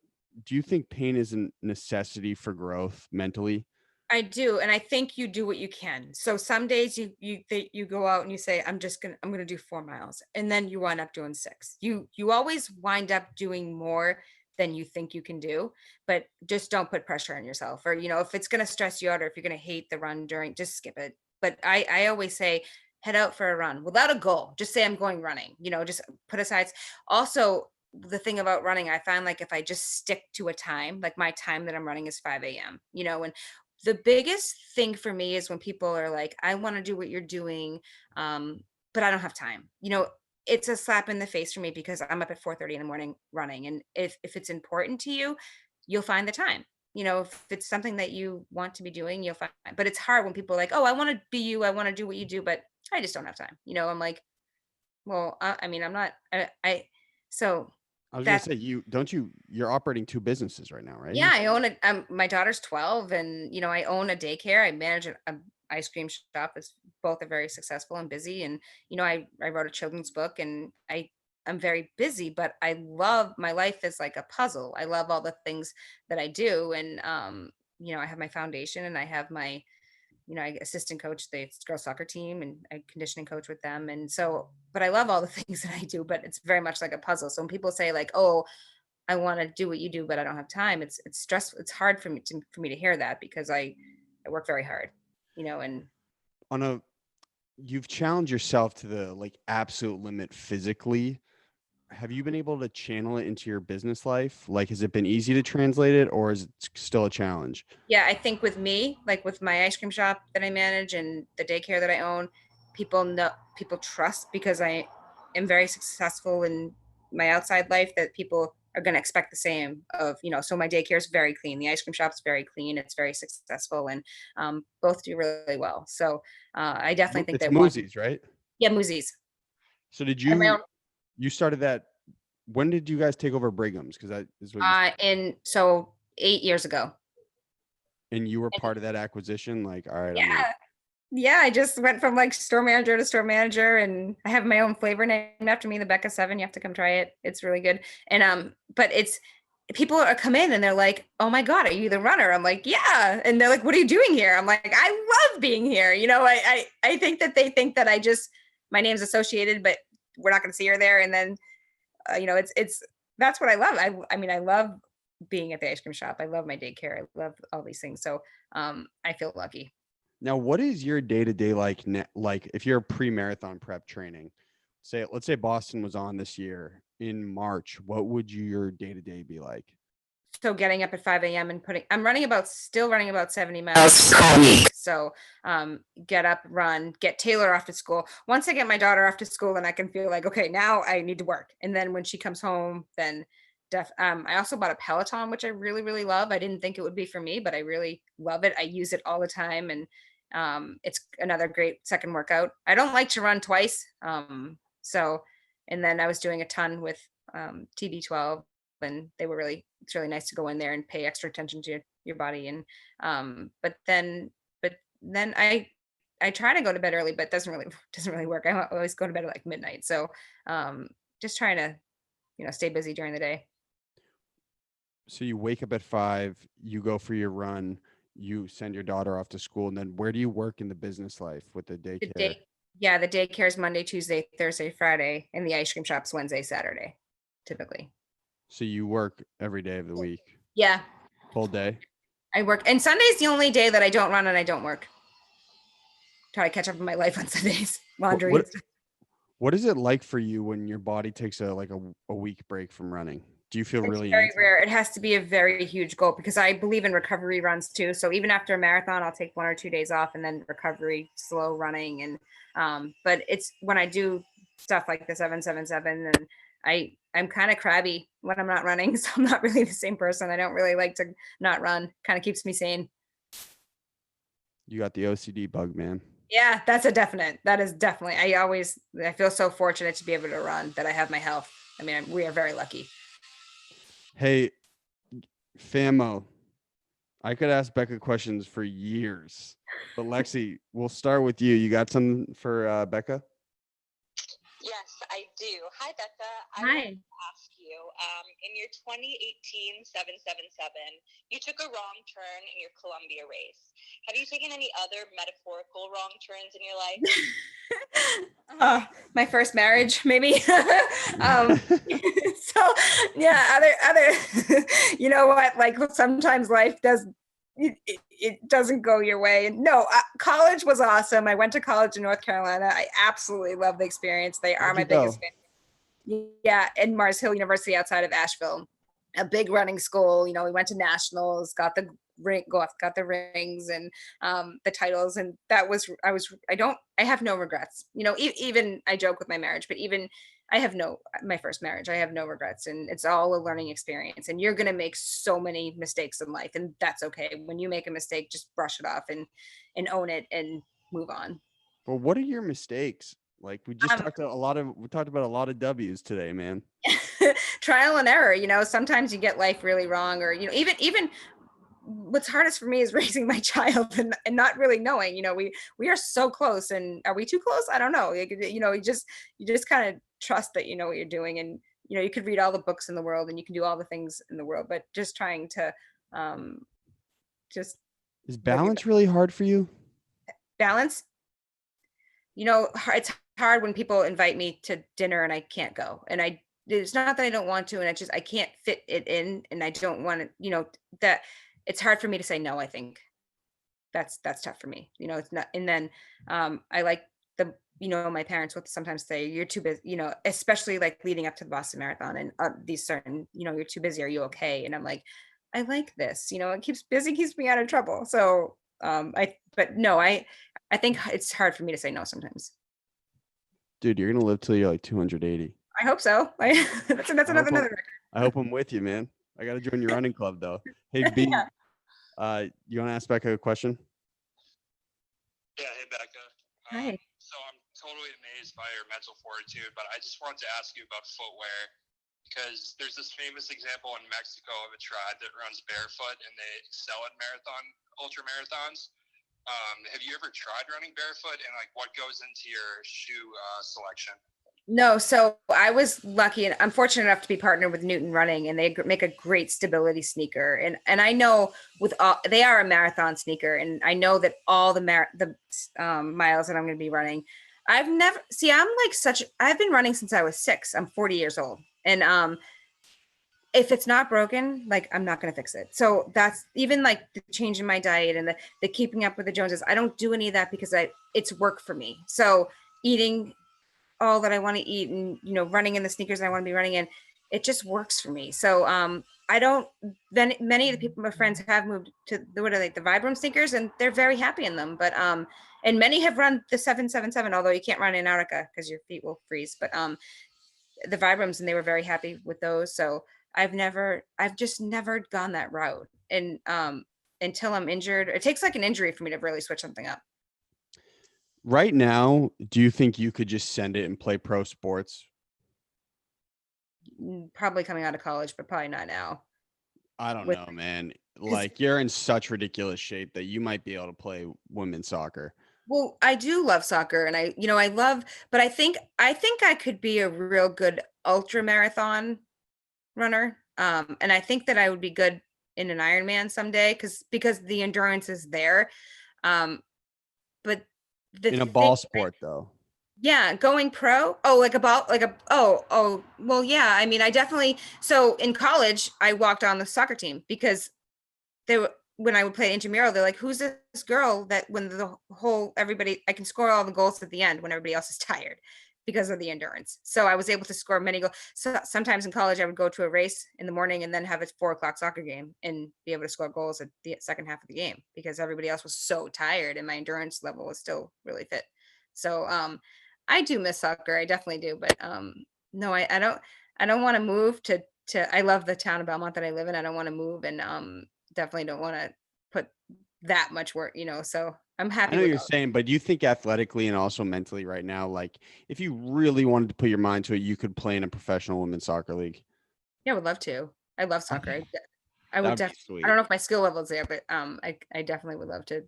do you think pain is a necessity for growth mentally? I do, and I think you do what you can. So some days you go out and you say, I'm gonna do 4 miles," and then you wind up doing 6. You always wind up doing more than you think you can do, but just don't put pressure on yourself. Or if it's gonna stress you out, or if you're gonna hate the run during, just skip it. But I always say, head out for a run without a goal. Just say I'm going running. Just put aside. Also, the thing about running, I find like if I just stick to a time, like my time that I'm running is 5 a.m. And the biggest thing for me is when people are like, I want to do what you're doing, but I don't have time. It's a slap in the face for me because I'm up at 4:30 in the morning running. And if it's important to you, you'll find the time. If it's something that you want to be doing, you'll find. But it's hard when people are like, oh, I want to be you, I want to do what you do, but I just don't have time. I'm like, well, I mean, I'm not. So I was gonna that's say you're operating two businesses right now, right? yeah, I own a my daughter's 12 and I own a daycare. I manage a ice cream shop. It's both are very successful and busy. And I wrote a children's book and I'm very busy, but I love my life is like a puzzle. I love all the things that I do. And I have my foundation and I have my I assistant coach the girls soccer team and I conditioning coach with them. And so, but I love all the things that I do, but it's very much like a puzzle. So when people say like, oh, I want to do what you do, but I don't have time. It's stressful. It's hard for me to hear that because I work very hard, and On a You've challenged yourself to the like absolute limit physically. Have you been able to channel it into your business life? Like, has it been easy to translate it or is it still a challenge? yeah, I think with me, like with my ice cream shop that I manage and the daycare that I own, people trust because I am very successful in my outside life that people are going to expect the same of, so my daycare is very clean. The ice cream shop's very clean. It's very successful and both do really well. So I definitely think It's that one, Moosey's, right? yeah, Moosey's. So did I have my own you started that when did you guys take over Brigham's? Because that is what you and so 8 years ago. and you were part of that acquisition. Like, all right, I'm gonna Yeah. Yeah, I just went from like store manager to store manager, and I have my own flavor named after me, the Becca 7. You have to come try it. It's really good. And but it's people are come in and they're like, "Oh my God, are you the runner?" I'm like, "Yeah." And they're like, "What are you doing here?" I'm like, "I love being here." I think that they think that I just my name's associated, but we're not going to see her there. And then it's that's what I love. I mean, I love being at the ice cream shop. I love my daycare. I love all these things. So I feel lucky. Now, what is your day to day like? Like, if you're pre-marathon prep training, let's say Boston was on this year in March, what would your day to day be like? So getting up at 5 a.m. and still running about 70 miles per week. So get up, run, get Taylor off to school. Once I get my daughter off to school, then I can feel like, okay, now I need to work. And then when she comes home, then I also bought a Peloton, which I really, really love. I didn't think it would be for me, but I really love it. I use it all the time. And it's another great second workout. I don't like to run twice. And then I was doing a ton with TB12, and it's really nice to go in there and pay extra attention to your body. And but then I try to go to bed early, but it doesn't really work. I always go to bed at like midnight. So just trying to stay busy during the day. So you wake up at 5, you go for your run, you send your daughter off to school, and then where do you work in the business life with the The daycare? day Yeah, the daycare is Monday, Tuesday, Thursday, Friday, and the ice cream shop's Wednesday, Saturday, typically. So you work every day of the week, Yeah, whole day. I work, and Sunday's the only day that I don't run and I don't work. Try to catch up in my life on Sundays, What laundry. what what is it like for you when your body takes a week break from running? Do you feel It's really very antsy? rare. It has to be a very huge goal because I believe in recovery runs too. So even after a marathon, I'll take 1 or 2 days off and then recovery, slow running. And but it's when I do stuff like the 777, and I'm kind of crabby when I'm not running. So I'm not really the same person. I don't really like to not run. Kind of keeps me sane. You got the OCD bug, man. Yeah, that's a definite. That is definitely. I feel so fortunate to be able to run, that I have my health. I mean, we are very lucky. Hey, Famo, I could ask Becca questions for years, but Lexi, we'll start with you. You got something for Becca? Yes, I do. Hi, Becca. I wanted Hi. to ask you, in your 2018 777, you took a wrong turn in your Columbia race. Have you taken any other metaphorical wrong turns in your life? My first marriage, maybe. So yeah, other you know what, like sometimes life it doesn't go your way. And no, college was awesome. I went to college in North Carolina. I absolutely love the experience. They are Where'd my you biggest go? fan. Yeah, in Mars Hill University outside of Asheville, a big running school. We went to nationals, got the rings and the titles, and I have no regrets. Even I joke with my marriage, but even I have no my first marriage. I have no regrets, and it's all a learning experience. And you're gonna make so many mistakes in life, and that's okay. When you make a mistake, just brush it off and own it and move on. Well, what are your mistakes? Like Um, we talked about a lot of W's today, man. Trial and error. Sometimes you get life really wrong, or even what's hardest for me is raising my child and not really knowing. We are so close, and are we too close? I don't know. You just kind of trust that you know what you're doing. And you could read all the books in the world and you can do all the things in the world, but just trying to um just Is live your balance really hard for you? balance. It's hard when people invite me to dinner and I can't go. And it's not that I don't want to, and I can't fit it in, and I don't want to, that it's hard for me to say no. I think that's tough for me. It's not. And then I like my parents would sometimes say, "You're too busy," especially like leading up to the Boston Marathon and these certain, "You're too busy. Are you okay?" And I'm like, I like this. It keeps me out of trouble. So but no, I think it's hard for me to say no sometimes. Dude, you're gonna live till you're like 280. I hope so. That's I hope another I'm, record. I hope I'm with you, man. I gotta join your running club though. Hey B, Yeah. you wanna ask Becca a question? Yeah, hey, Becca. Hi. So I'm totally amazed by your mental fortitude, but I just wanted to ask you about footwear because there's this famous example in Mexico of a tribe that runs barefoot and they excel at ultra marathons. Have you ever tried running barefoot, and like what goes into your shoe selection? No, so I was lucky and I'm fortunate enough to be partnered with Newton Running, and they make a great stability sneaker. And I know with all they are a marathon sneaker, and I know that all the miles that I'm going to be running, I've never see. I'm like such. I've been running since I was 6. I'm 40 years old, and if it's not broken, like I'm not going to fix it. So that's even like the change in my diet and the keeping up with the Joneses. I don't do any of that because it's work for me. So eating all that I want to eat and running in the sneakers I want to be running in, it just works for me. So I don't then many of the people my friends have moved to what are they, the Vibram sneakers, and they're very happy in them. But and many have run the 777, although you can't run in Antarctica because your feet will freeze. But the Vibrams, and they were very happy with those. So I've just never gone that route. And until I'm injured, it takes like an injury for me to really switch something up. Right now, do you think you could just send it and play pro sports? Probably coming out of college, but probably not now. I don't With know, man. Like you're in such ridiculous shape that you might be able to play women's soccer. Well, I do love soccer, and I love, but I think I could be a real good ultra marathon runner. And I think that I would be good in an Ironman someday because the endurance is there. Um, but the In a thing, ball sport, though. yeah, going pro. Oh, well, yeah. I mean, I definitely. So in college, I walked on the soccer team because they were when I would play intramural, they're like, "Who's this girl that when the whole everybody I can score all the goals at the end when everybody else is tired because of the endurance." So I was able to score many goals. So sometimes in college, I would go to a race in the morning and then have a 4 o'clock soccer game and be able to score goals at the second half of the game because everybody else was so tired and my endurance level was still really fit. So I do miss soccer. I definitely do, but no, I don't want to move to I love the town of Belmont that I live in. I don't want to move and definitely don't want to put that much work, so I'm I happy know with you're all. saying, but do you think athletically and also mentally right now, like if you really wanted to put your mind to it, you could play in a professional women's soccer league? Yeah, I would love to. I love soccer. I would That'd be definitely. I don't sweet. know if my skill level is there, but I definitely would love to.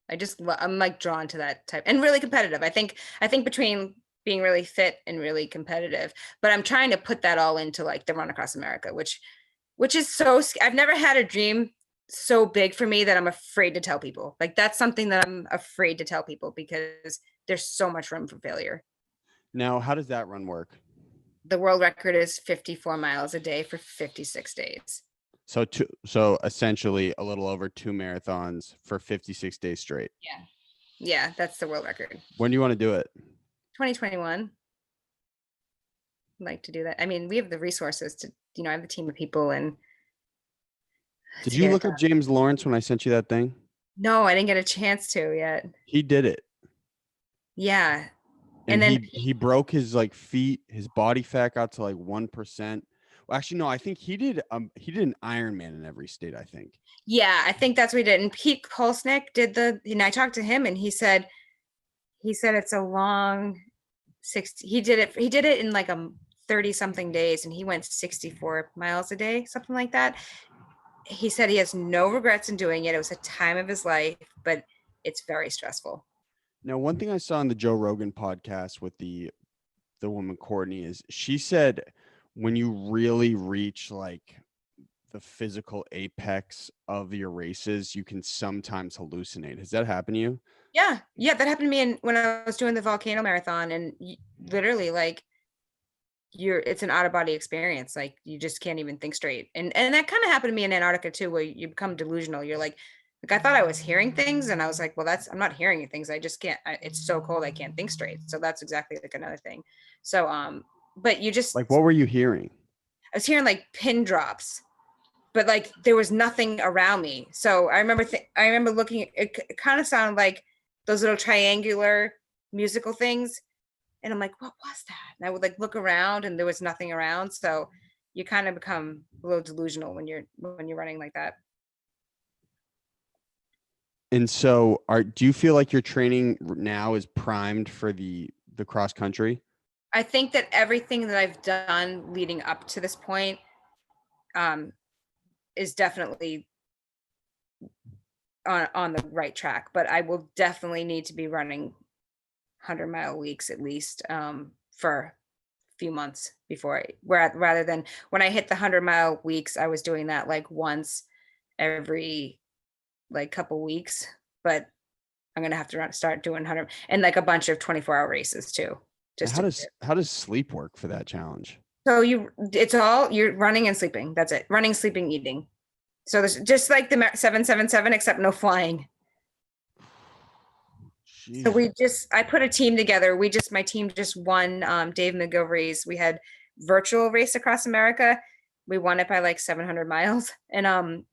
I'm like drawn to that type and really competitive. I think between being really fit and really competitive, but I'm trying to put that all into like the run across America, which is I've never had a dream so big for me that I'm afraid to tell people. Like that's something that I'm afraid to tell people because there's so much room for failure. Now, how does that run work? The world record is 54 miles a day for 56 days. So essentially a little over 2 marathons for 56 days straight. Yeah. Yeah, that's the world record. When do you want to do it? 2021. Like to do that. I mean, we have the resources to, I have a team of people and Did to you get it look done. up James Lawrence when I sent you that thing? No, I didn't get a chance to yet. He did it. Yeah. And And then he broke his like feet, his body fat got to like 1%. Well, actually, no, I think he did an Ironman in every state, I think. yeah, I think that's what he did. And Pete Kolsnick and I talked to him and he said it's a long 60. He did it in like a 30 something days and he went 64 miles a day, something like that. He said he has no regrets in doing it. It was a time of his life, but it's very stressful. Now, one thing I saw on the Joe Rogan podcast with the woman Courtney is she said when you really reach like the physical apex of your races, you can sometimes hallucinate. Has that happened to you? Yeah, yeah, that happened to me when I was doing the volcano marathon, and literally, like, it's an out of body experience. Like, you just can't even think straight. And that kind of happened to me in Antarctica too, where you become delusional. You're like I thought I was hearing things, and I was like, well, I'm not hearing things. I just can't. It's so cold, I can't think straight. So that's exactly like another thing. So but Like, what were you hearing? I was hearing like pin drops, but like there was nothing around me. So I remember looking. It kind of sounded like those little triangular musical things, and I'm like, what was that? And I would like look around, and there was nothing around. So you kind of become a little delusional when you're running like that. And so, do you feel like your training now is primed for the cross country? I think that everything that I've done leading up to this point um, is definitely on the right track, but I will definitely need to be running 100-mile weeks at least, for a few months before rather than when I hit the 100-mile weeks, I was doing that like once every like couple weeks, but I'm gonna have to start doing 100 and like a bunch of 24-hour races too. And Just to, how does sleep work for that challenge? so it's all you're running and sleeping. That's it. Running, sleeping, eating. So there's just like the 777, except no flying. So Jeez. I put a team together. My team just won Dave McGilvery's. We had virtual race across America. We won it by like 700 miles. And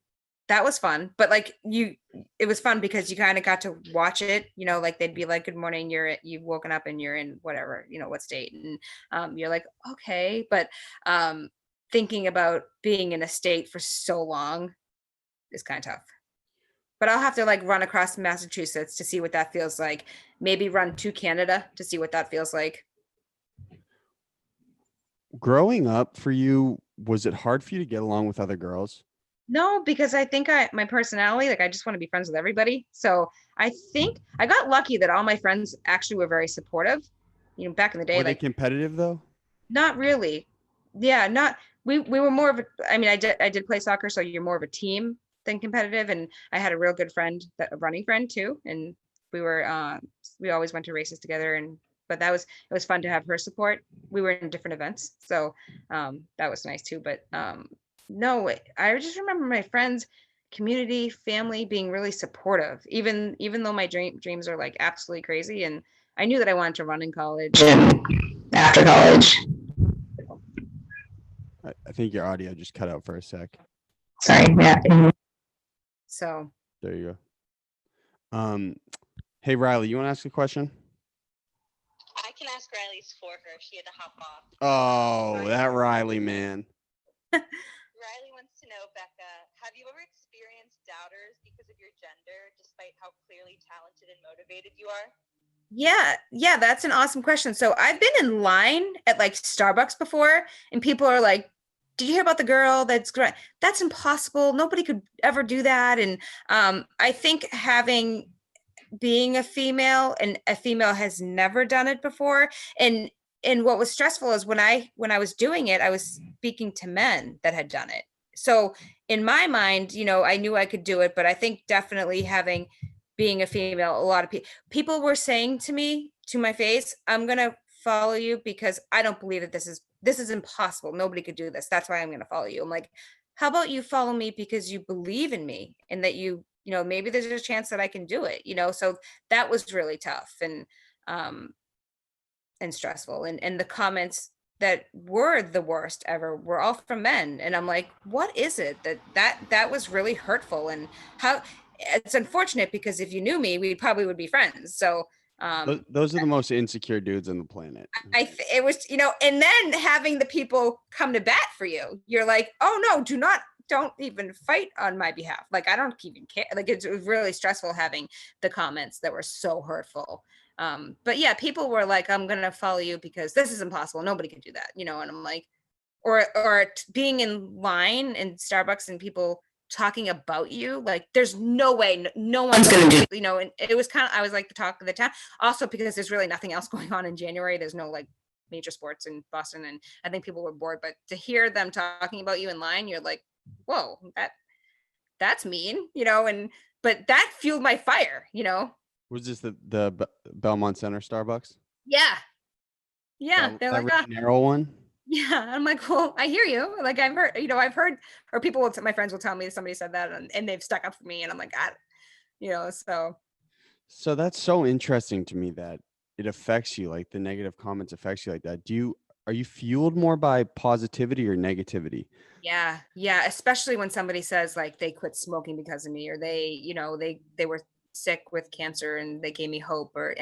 that was fun. But like it was fun because you kind of got to watch it, like they'd be like, good morning, you've woken up and you're in whatever, what state. And you're like, okay. But thinking about being in a state for so long is kind of tough. But I'll have to like run across Massachusetts to see what that feels like. Maybe run to Canada to see what that feels like. Growing up for you, was it hard for you to get along with other girls? No, because I think my personality, like I just want to be friends with everybody. So I think I got lucky that all my friends actually were very supportive. Back in the day, Were they like competitive though? not really. Yeah, not we were more of I mean, I did play soccer, so you're more of a team than competitive. And I had a real good friend, a running friend too. And we always went to races together, but it was fun to have her support. We were in different events. So that was nice too. But no, I just remember my friends, community, family being really supportive, even though my dreams are like absolutely crazy. And I knew that I wanted to run in college and after college. I think your audio just cut out for a sec. Sorry. Yeah. So There you go. Hey Riley, you want to ask a question? I can ask Riley's for her. She had to hop off. Oh, that Riley man. Riley wants to know, Becca, have you ever experienced doubters because of your gender, despite how clearly talented and motivated you are? Yeah, that's an awesome question. So I've been in line at like Starbucks before, and people are like, "Did you hear about the girl that's great? That's impossible. Nobody could ever do that." And I think being a female, and a female has never done it before. And what was stressful is when I was doing it, I was speaking to men that had done it. So in my mind, I knew I could do it, but I think definitely being a female, a lot of people were saying to my face, I'm going to follow you because I don't believe that this is impossible. Nobody could do this. That's why I'm going to follow you. I'm like, how about you follow me because you believe in me, and that maybe there's a chance that I can do it, so that was really tough and stressful. And the comments that were the worst ever were all from men. And I'm like, what is it that was really hurtful? And how it's unfortunate, because if you knew me, we probably would be friends. So those are the most insecure dudes on the planet. it was, and then having the people come to bat for you, you're like, oh no, don't even fight on my behalf. Like, I don't even care. Like, it was really stressful having the comments that were so hurtful. But yeah, people were like, I'm going to follow you because this is impossible. Nobody can do that, and I'm like, or being in line in Starbucks and people talking about you, like, there's no way, no one's going to do, and it was I was like the talk of the town. Also, because there's really nothing else going on in January. There's no like major sports in Boston. And I think people were bored, but to hear them talking about you in line, you're like, whoa, that's mean, but that fueled my fire. Was this the Belmont Center Starbucks? Yeah. They're that like, really narrow one. Yeah. I'm like, well, I hear you. Like, I've heard, or my friends will tell me somebody said that, and they've stuck up for me. And I'm like, So that's so interesting to me that it affects you, like the negative comments affects you like that. Are you fueled more by positivity or negativity? Yeah. Especially when somebody says like they quit smoking because of me, or they were sick with cancer and they gave me hope, or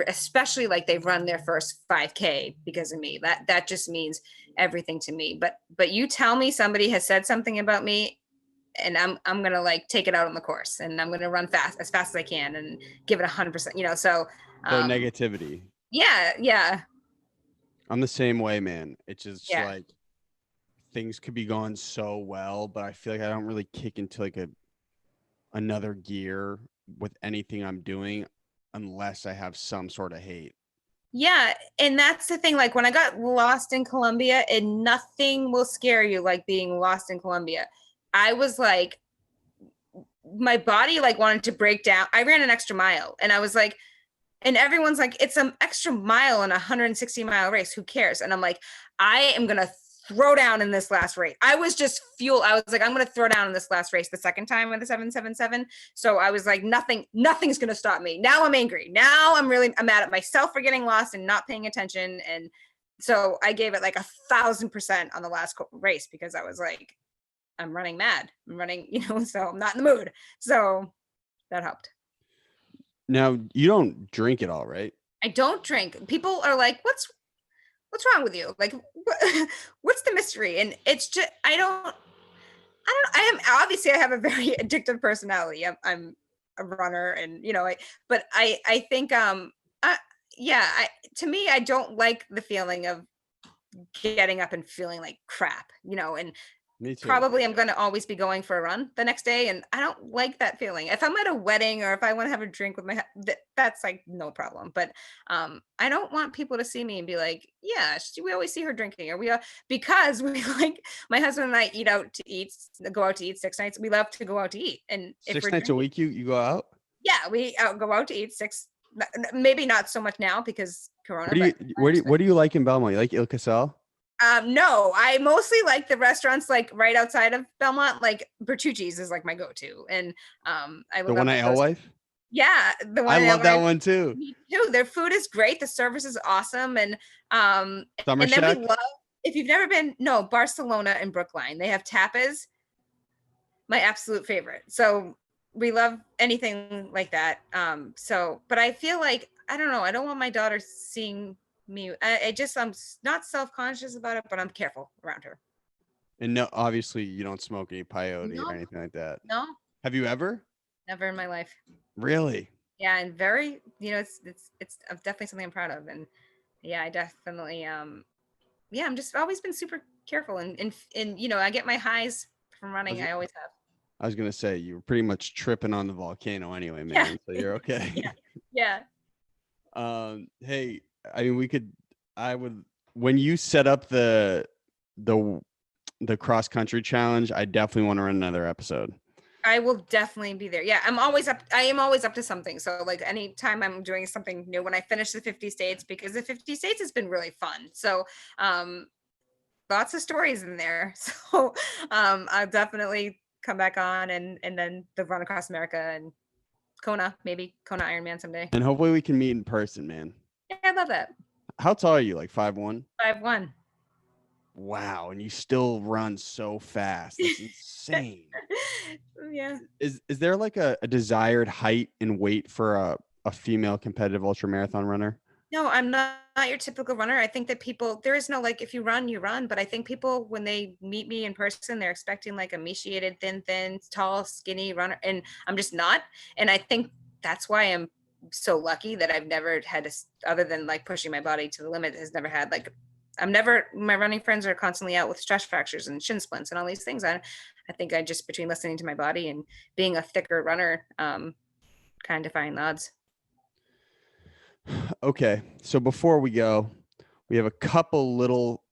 especially like they've run their first 5K because of me. That just means everything to me. But you tell me somebody has said something about me, and I'm gonna like take it out on the course, and I'm gonna run as fast as I can and give it 100%. So negativity. Yeah. I'm the same way, man. It's just Yeah. like things could be going so well, but I feel like I don't really kick into like a another gear with anything I'm doing unless I have some sort of hate. Yeah, and that's the thing. Like when I got lost in Colombia, and nothing will scare you like being lost in Colombia. I was like, my body like wanted to break down. I ran an extra mile, and I was like, and everyone's like, it's an extra mile in a 160-mile race. Who cares? And I'm like, I am gonna throw down in this last race. I was just fuel. I was like, I'm gonna throw down in this last race the second time in the 777. So I was like, nothing's gonna stop me. Now I'm angry. Now I'm mad at myself for getting lost and not paying attention. And so I gave it like 1,000% on the last race because I was like, I'm running mad. I'm running, so I'm not in the mood. So that helped. Now, you don't drink at all, right? I don't drink. People are like, what's wrong with you? Like, what's the mystery? And it's just, I am obviously I have a very addictive personality. I'm a runner and, but I think, to me, I don't like the feeling of getting up and feeling like crap, and Me too. probably I'm going to always be going for a run the next day. And I don't like that feeling. If I'm at a wedding or if I want to have a drink with that's like no problem. But I don't want people to see me and be like, yeah, we always see her drinking, or because we like, my husband and I go out to eat 6 nights. We love to go out to eat. And if 6 we're nights a drinking, week, you go out? yeah, we go out to eat 6, maybe not so much now because Corona. What do you like in Belmont? You like Il Casal? No, I mostly like the restaurants like right outside of Belmont, like Bertucci's is like my go-to. And I The love one at Alewife? Yeah, the one I love that one too. Me too. Their food is great. The service is awesome. And Summer and then Shack? we love, if you've never been, no, Barcelona and Brookline. They have tapas. My absolute favorite. So we love anything like that. But I feel like, I don't know, I don't want my daughter seeing me. I'm not self-conscious about it, but I'm careful around her. And no, obviously you don't smoke any peyote or anything like that. No, Have you ever? never in my life. Really? Yeah, and very, it's definitely something I'm proud of. And yeah, I definitely I'm just always been super careful, and I get my highs from running. I always have. I was gonna say you were pretty much tripping on the volcano anyway, man. Yeah. So you're okay. Yeah. Hey, I mean, when you set up the cross country challenge, I definitely want to run another episode. I will definitely be there. Yeah, I am always up to something. So like anytime I'm doing something new, when I finish the 50 states, because the 50 states has been really fun. So lots of stories in there. So I'll definitely come back on, and then the run across America and Kona Ironman someday. And hopefully we can meet in person, man. Yeah, I love that. How tall are you? Like 5'1"? 5'1". Wow, and you still run so fast. That's insane. Yeah. Is there like a desired height and weight for a female competitive ultramarathon runner? No, I'm not your typical runner. I think that there is no, like, if you run, you run. But I think people, when they meet me in person, they're expecting like emaciated, thin, tall, skinny runner. And I'm just not. And I think that's why I'm so lucky that I've never had to, other than like pushing my body to the limit, has never had like, my running friends are constantly out with stress fractures and shin splints and all these things. I think I just, between listening to my body and being a thicker runner, kind of defying the odds. Okay, so before we go, we have a couple little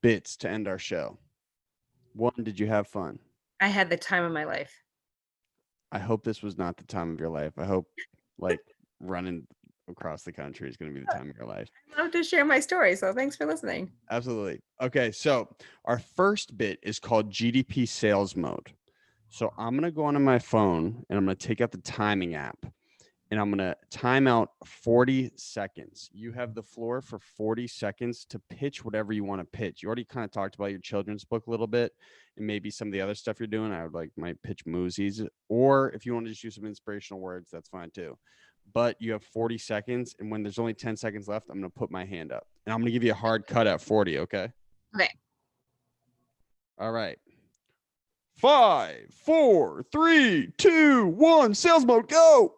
bits to end our show. One, did you have fun? I had the time of my life. I hope this was not the time of your life. I hope like running across the country is going to be the time of your life. I love to share my story, so thanks for listening. Absolutely. Okay, so our first bit is called GDP sales mode. So I'm going to go onto my phone and I'm going to take out the timing app. And I'm going to time out 40 seconds. You have the floor for 40 seconds to pitch whatever you want to pitch. You already kind of talked about your children's book a little bit and maybe some of the other stuff you're doing. I might pitch Moosies, or if you want to just use some inspirational words, that's fine too. But you have 40 seconds. And when there's only 10 seconds left, I'm going to put my hand up and I'm going to give you a hard cut at 40. Okay. Okay. All right. 5, 4, 3, 2, 1. Sales mode. Go.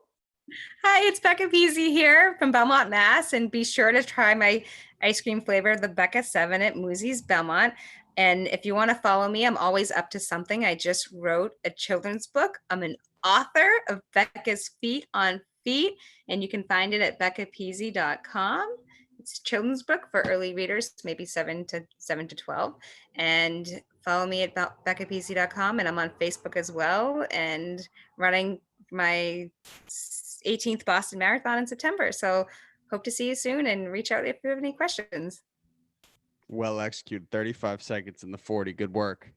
Hi, it's Becca Pizzi here from Belmont, Mass. And be sure to try my ice cream flavor, the Becca 7 at Moosie's Belmont. And if you want to follow me, I'm always up to something. I just wrote a children's book. I'm an author of Becca's Feet on Feet, and you can find it at beccapizzi.com. It's a children's book for early readers, maybe 7 to 12. And follow me at beccapizzi.com, and I'm on Facebook as well, and running my 18th Boston Marathon in September. So hope to see you soon, and reach out if you have any questions. Well executed. 35 seconds in the 40. Good work.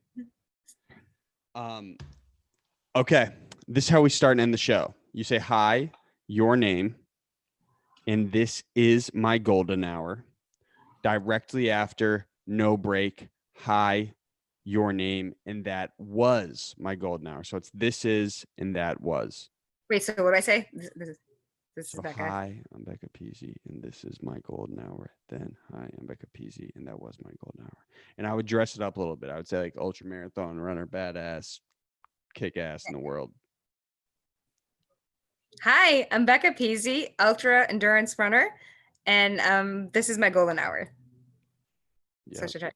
Okay. This is how we start and end the show. You say hi, your name, and this is my golden hour. Directly after, no break, hi, your name, and that was my golden hour. So it's this is and that was. Wait, so what do I say? This So is Becca. hi, I'm Becca Pizzi, and this is my golden hour. Then hi, I'm Becca Pizzi, and that was my golden hour. And I would dress it up a little bit. I would say like ultra marathon runner, badass, kick ass in the world. Hi, I'm Becca Pizzi, ultra endurance runner, and this is my golden hour. Yeah. So should I?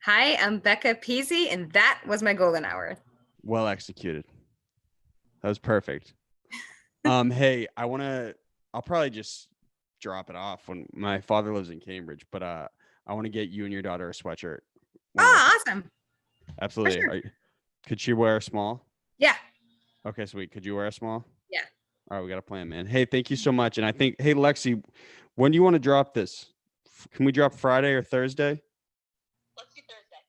Hi, I'm Becca Pizzi, and that was my golden hour. Well executed. That was perfect. Hey, I'll probably just drop it off when my father lives in Cambridge, but I want to get you and your daughter a sweatshirt. Oh, awesome. Absolutely. sure. Could she wear a small? Yeah. Okay, sweet. Could you wear a small? Yeah. All right, we got a plan, man. Hey, thank you so much. And I think, hey, Lexi, when do you want to drop this? Can we drop Friday or Thursday? Let's do Thursday.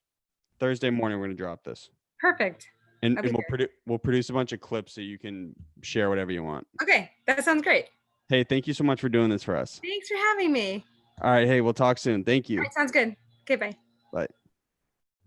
Thursday morning, we're going to drop this. Perfect. And, That'd and be we'll produce a bunch of clips so you can share whatever you want. Okay, that sounds great. Hey, thank you so much for doing this for us. Thanks for having me. All right. Hey, we'll talk soon. Thank you. All right, sounds good. Okay, bye. Bye.